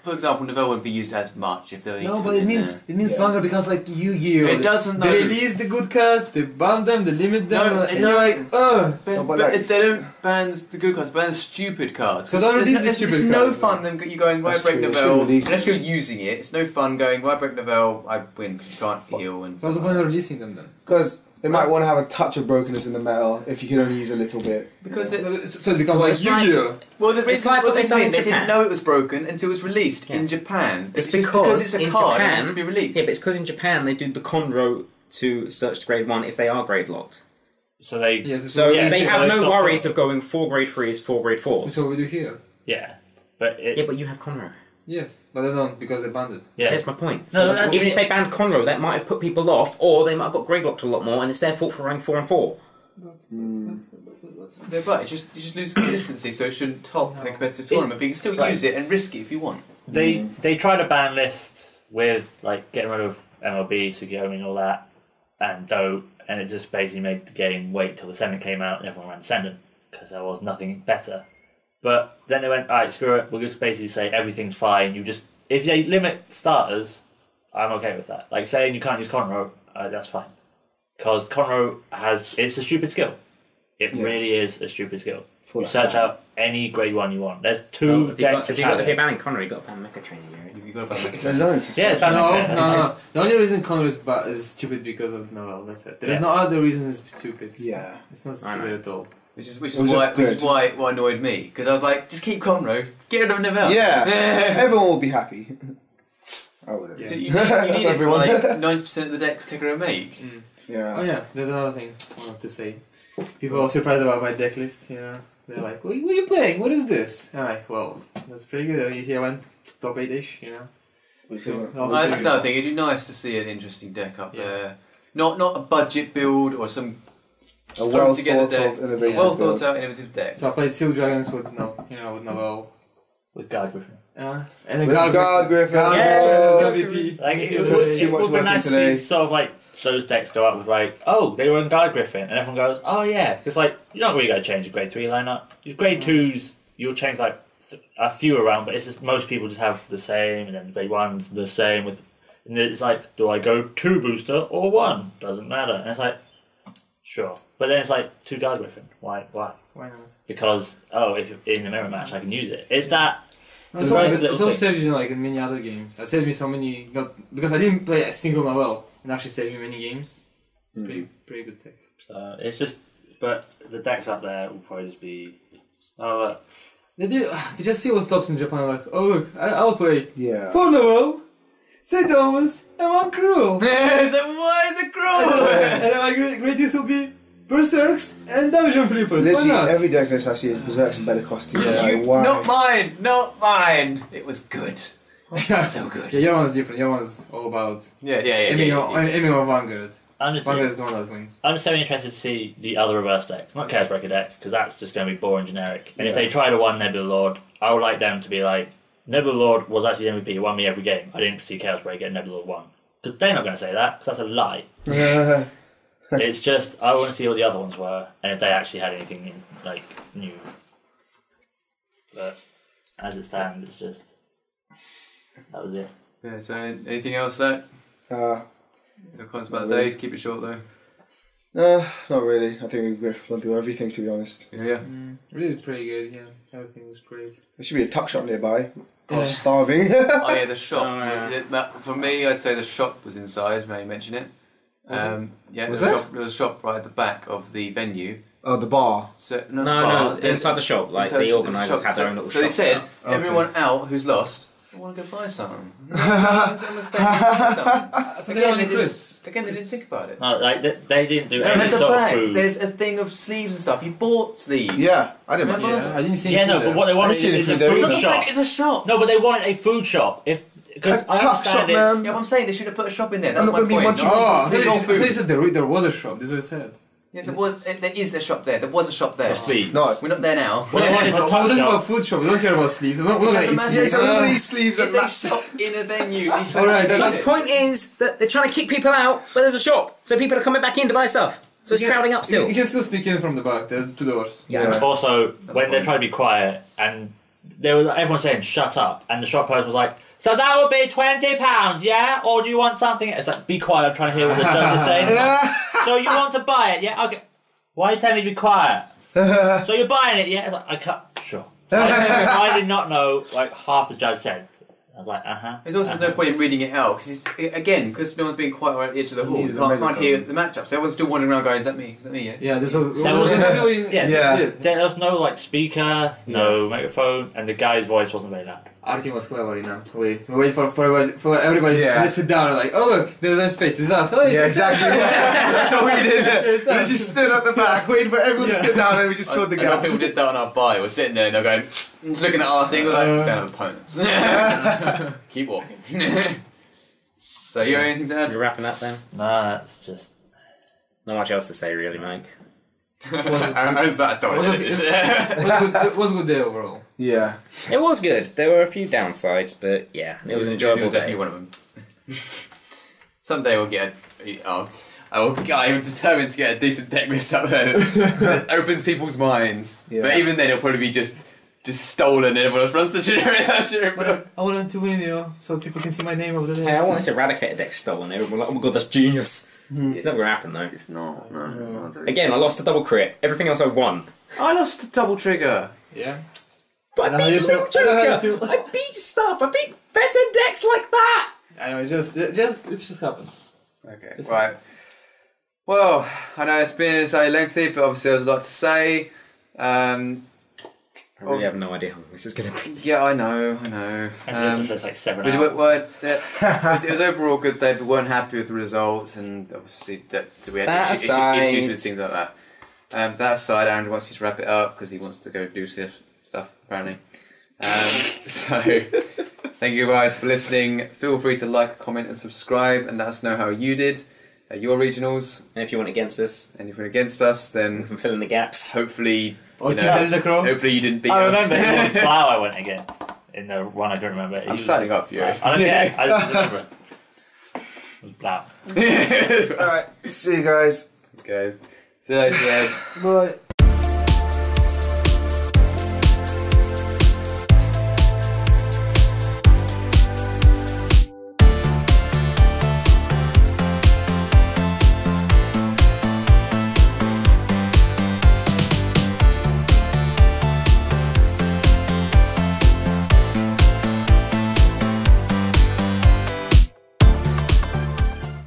For example, Novell wouldn't be used as much if they. No, but it means Vanguard becomes like Yu-Gi-Oh. It doesn't. They release the good cards, they ban them, they limit them, and you're like, They don't ban the good cards, ban the stupid cards. So don't release the stupid cards. It's no fun them you going right break true, Novell they should unless you're using it. It's no fun going right break Novell. I win because you can't heal and. So what's the point of releasing them then? Because they might want to have a touch of brokenness in the metal if you can only use a little bit. Because So it becomes like Yu-Gi-Oh. Well, the It's reason like what they've done in they Japan. didn't know it was broken until it was released Yeah. in Japan. It's just because it's a in card, Japan, it has to be released. Yeah, but it's because in Japan they do the Conro to search to grade 1 if they are grade locked. So they. Yes, So Yeah, they so have they no stop worries Conro. of going 4 grade 3s, 4 grade 4s. That's what we do here. Yeah, but Yeah, but you have Conro. Yes, but they don't because they banned it. yeah. That's my point. No, So that's- even if they banned Conro, that might have put people off, or they might have got grade locked a lot more, and it's their fault for rank 4 and 4. Yeah, but you just lose consistency, so it shouldn't top in a competitive tournament. But you can still use it and risk it if you want. They tried a ban list with like getting rid of MLB, Tsukiyomi, and all that, and Dope, and it just basically made the game wait till the Sending came out and everyone ran Sending because there was nothing better. But then they went, alright, screw it. We'll just basically say everything's fine. If they limit starters, I'm okay with that. Like saying you can't use Conro, that's fine, because Conro it's a stupid skill. It really is a stupid skill. Full You of search that. out any grade 1 you want. There's 2 If decks which have you're it. banning Conro, you've got to ban Mecha Trainer. You got to There's nothing to say. Yeah, ban No, Mecha, that's fine. no. The only reason Conor is stupid because of Novell. That's it. There is no other reason it's stupid. Yeah. It's not I know. stupid at all. Which is It was just why what annoyed me, because I was like, just keep Conro, get rid of Novell. Yeah. Everyone will be happy. I wouldn't. So you That's need it for everyone. like 90% of the decks Kekaro make. Yeah. Oh yeah, there's another thing I want to say. People are surprised about my deck list, you know. They're like, what are you playing? What is this? And I'm like, well, that's pretty good. I went top 8-ish, you know. So, That's another thing, it'd be nice to see an interesting deck up there. Not a budget build or some A well together thought deck. of innovative Well build. thought out innovative deck. So I played Seal Dragons with Novell. With Guard Griffin. And the With Guard Griffin. Guard Yeah. Griffin was MVP. Like it Too much would be work nice in to today. see sort of like those decks go up with like, oh, they were in Guard Griffin, and everyone goes, oh yeah, because like you're not really going to change the grade 3 lineup. Your grade 2s, you'll change like a few around, but it's just most people just have the same, and then grade 1's the same with. And it's like, do I go 2 booster or 1? Doesn't matter. And it's like, sure, but then it's like 2 Guard Griffin. Why? Why not? Because if in a mirror match I can use it. It's that. No, It's it's nice also, little it's also thing. saved you like in many other games. I saved me so many, because I didn't play a single Novell, and actually saved me many games. Pretty good tech. It's just, but the decks up there will probably just be. Oh look, They just see what stops in Japan, like, oh look, I'll play Yeah. 4 Novell, 3 Domus, and 1 Cruel. So why is it cruel? And then my grade 2s will be Berserks and Dungeon Flippers. Why Literally not? every deck list I see is Berserks and better costumes. Like, why? Not mine. It was good. So good. Yeah, your one's different. Your one's all about Yeah. aiming on Vanguard. I'm just. Vanguard is the one that wins. I'm so interested to see the other reverse decks, not Chaos Breaker deck, because that's just going to be boring generic. And if they try to one Nebula Lord, I would like them to be like, Nebula Lord was actually MVP, he won me every game. I didn't see Chaos Breaker and Nebula Lord won. Because they're not going to say that, because that's a lie. It's just, I want to see what the other ones were, and if they actually had anything like new. But as it stands, it's just, that was it. Yeah. So anything else there? Uh, No comments about the day. Keep it short though. no, not really. I think we've gone through everything, to be honest. Yeah. It is pretty good. Yeah, everything was great. There should be a tuck shop nearby. I Yeah. was starving. Oh yeah, the shop. Oh, yeah. For me, I'd say the shop was inside. May you mention it? Yeah, Was there there? was a shop right at the back of the venue. Oh, the bar. So No, bar, there's- inside the shop. Like inside the the organisers shop. had their own little So they shop said, set up. everyone out who's lost, I want to go buy something. Again, they didn't think about it. No, like, they didn't do At any the sort of back, food. there's a thing of sleeves and stuff. You bought sleeves. Yeah, I didn't mention Remember? it. Yeah, I didn't see. Yeah, no, but what they wanted seen it is a through there food either. shop. It's a shop. No, but they wanted a food shop. Because A I tuck understand shop, it's. man. Yeah, but I'm saying they should have put a shop in there. I'm That's not my gonna be point. munching Oh, I Not thought sleeve you or I thought you food. said there was a shop. This is what you said. Yeah, there is a shop there. There was a shop there. For sleep. No. We're not there now. What they want is a We're tuck talking shop. about food shop. We don't care about sleeves. We're not gonna eat Doesn't sleeves. matter. Everybody sleeves and It's a that's shop in a venue. Alright, But that's the point is that they're trying to kick people out, but there's a shop, so people are coming back in to buy stuff. So it's crowding up still. You can still sneak in from the back. There's 2 doors. Yeah. Also, when they're trying to be quiet and everyone saying shut up, and the shop person was like, so that would be £20, yeah? Or do you want something? It's like, be quiet, I'm trying to hear what the judge is saying. So you want to buy it, yeah? Okay. Why are you telling me to be quiet? So you're buying it, yeah? It's like, I can't. Sure. So I did not know like half the judge said. I was like, There's also no point in reading it out because because no one's being quite right at the edge of the hall. You can't hear the matchup. So everyone's still wandering around going, "Is that me? Is that me?" Yeah. Yeah, there was no like speaker, no microphone, and the guy's voice wasn't very loud. Our team was clever, we wait for everybody to sit down and like, oh look, there's no space, it's us. Oh, yeah, exactly. That's what we did. We just stood at the back, waiting for everyone to sit down, and we just filled the gaps. People did that on our bye. We're sitting there and they're going, just looking at our thing. We're like, don't have opponents. Keep walking. So you have anything to add? You're wrapping up then? Nah, that's just not much else to say really, Mike. It was a good day overall. Yeah. It was good. There were a few downsides, but yeah, it was an enjoyable day. One of them. Someday we'll get I'm determined to get a decent deck list up there that opens people's minds. Yeah. But even then it'll probably be just stolen and everyone else runs the generator. I want to win, so people can see my name over there. Hey, I want this Eradicator deck stolen. Everyone like, oh my god, that's genius. It's never going to happen though. It's not. No. Again, I lost a double crit. Everything else I won. I lost a double trigger. Yeah. But I beat Little Joker. I beat stuff. I beat better decks like that. I know. It just happens. Okay. Right. Well, I know it's been slightly lengthy, but obviously there's a lot to say. I really have no idea how long this is going to be. Yeah, I know. And it's like 7 hours. It was overall good day, but we weren't happy with the results, and obviously we had issues with things like that. That aside, Aaron wants me to wrap it up because he wants to go do stuff apparently. So, thank you guys for listening. Feel free to like, comment, and subscribe, and let us know how you did at your regionals. And if you went against us, then we can fill in the gaps. Hopefully. Hopefully you didn't beat us. I remember it was Blau I went against in the one I can remember. I'm signing up for you. I don't care. I just remember it. It was Blau. Alright, see you guys. Okay. See you later. Bye.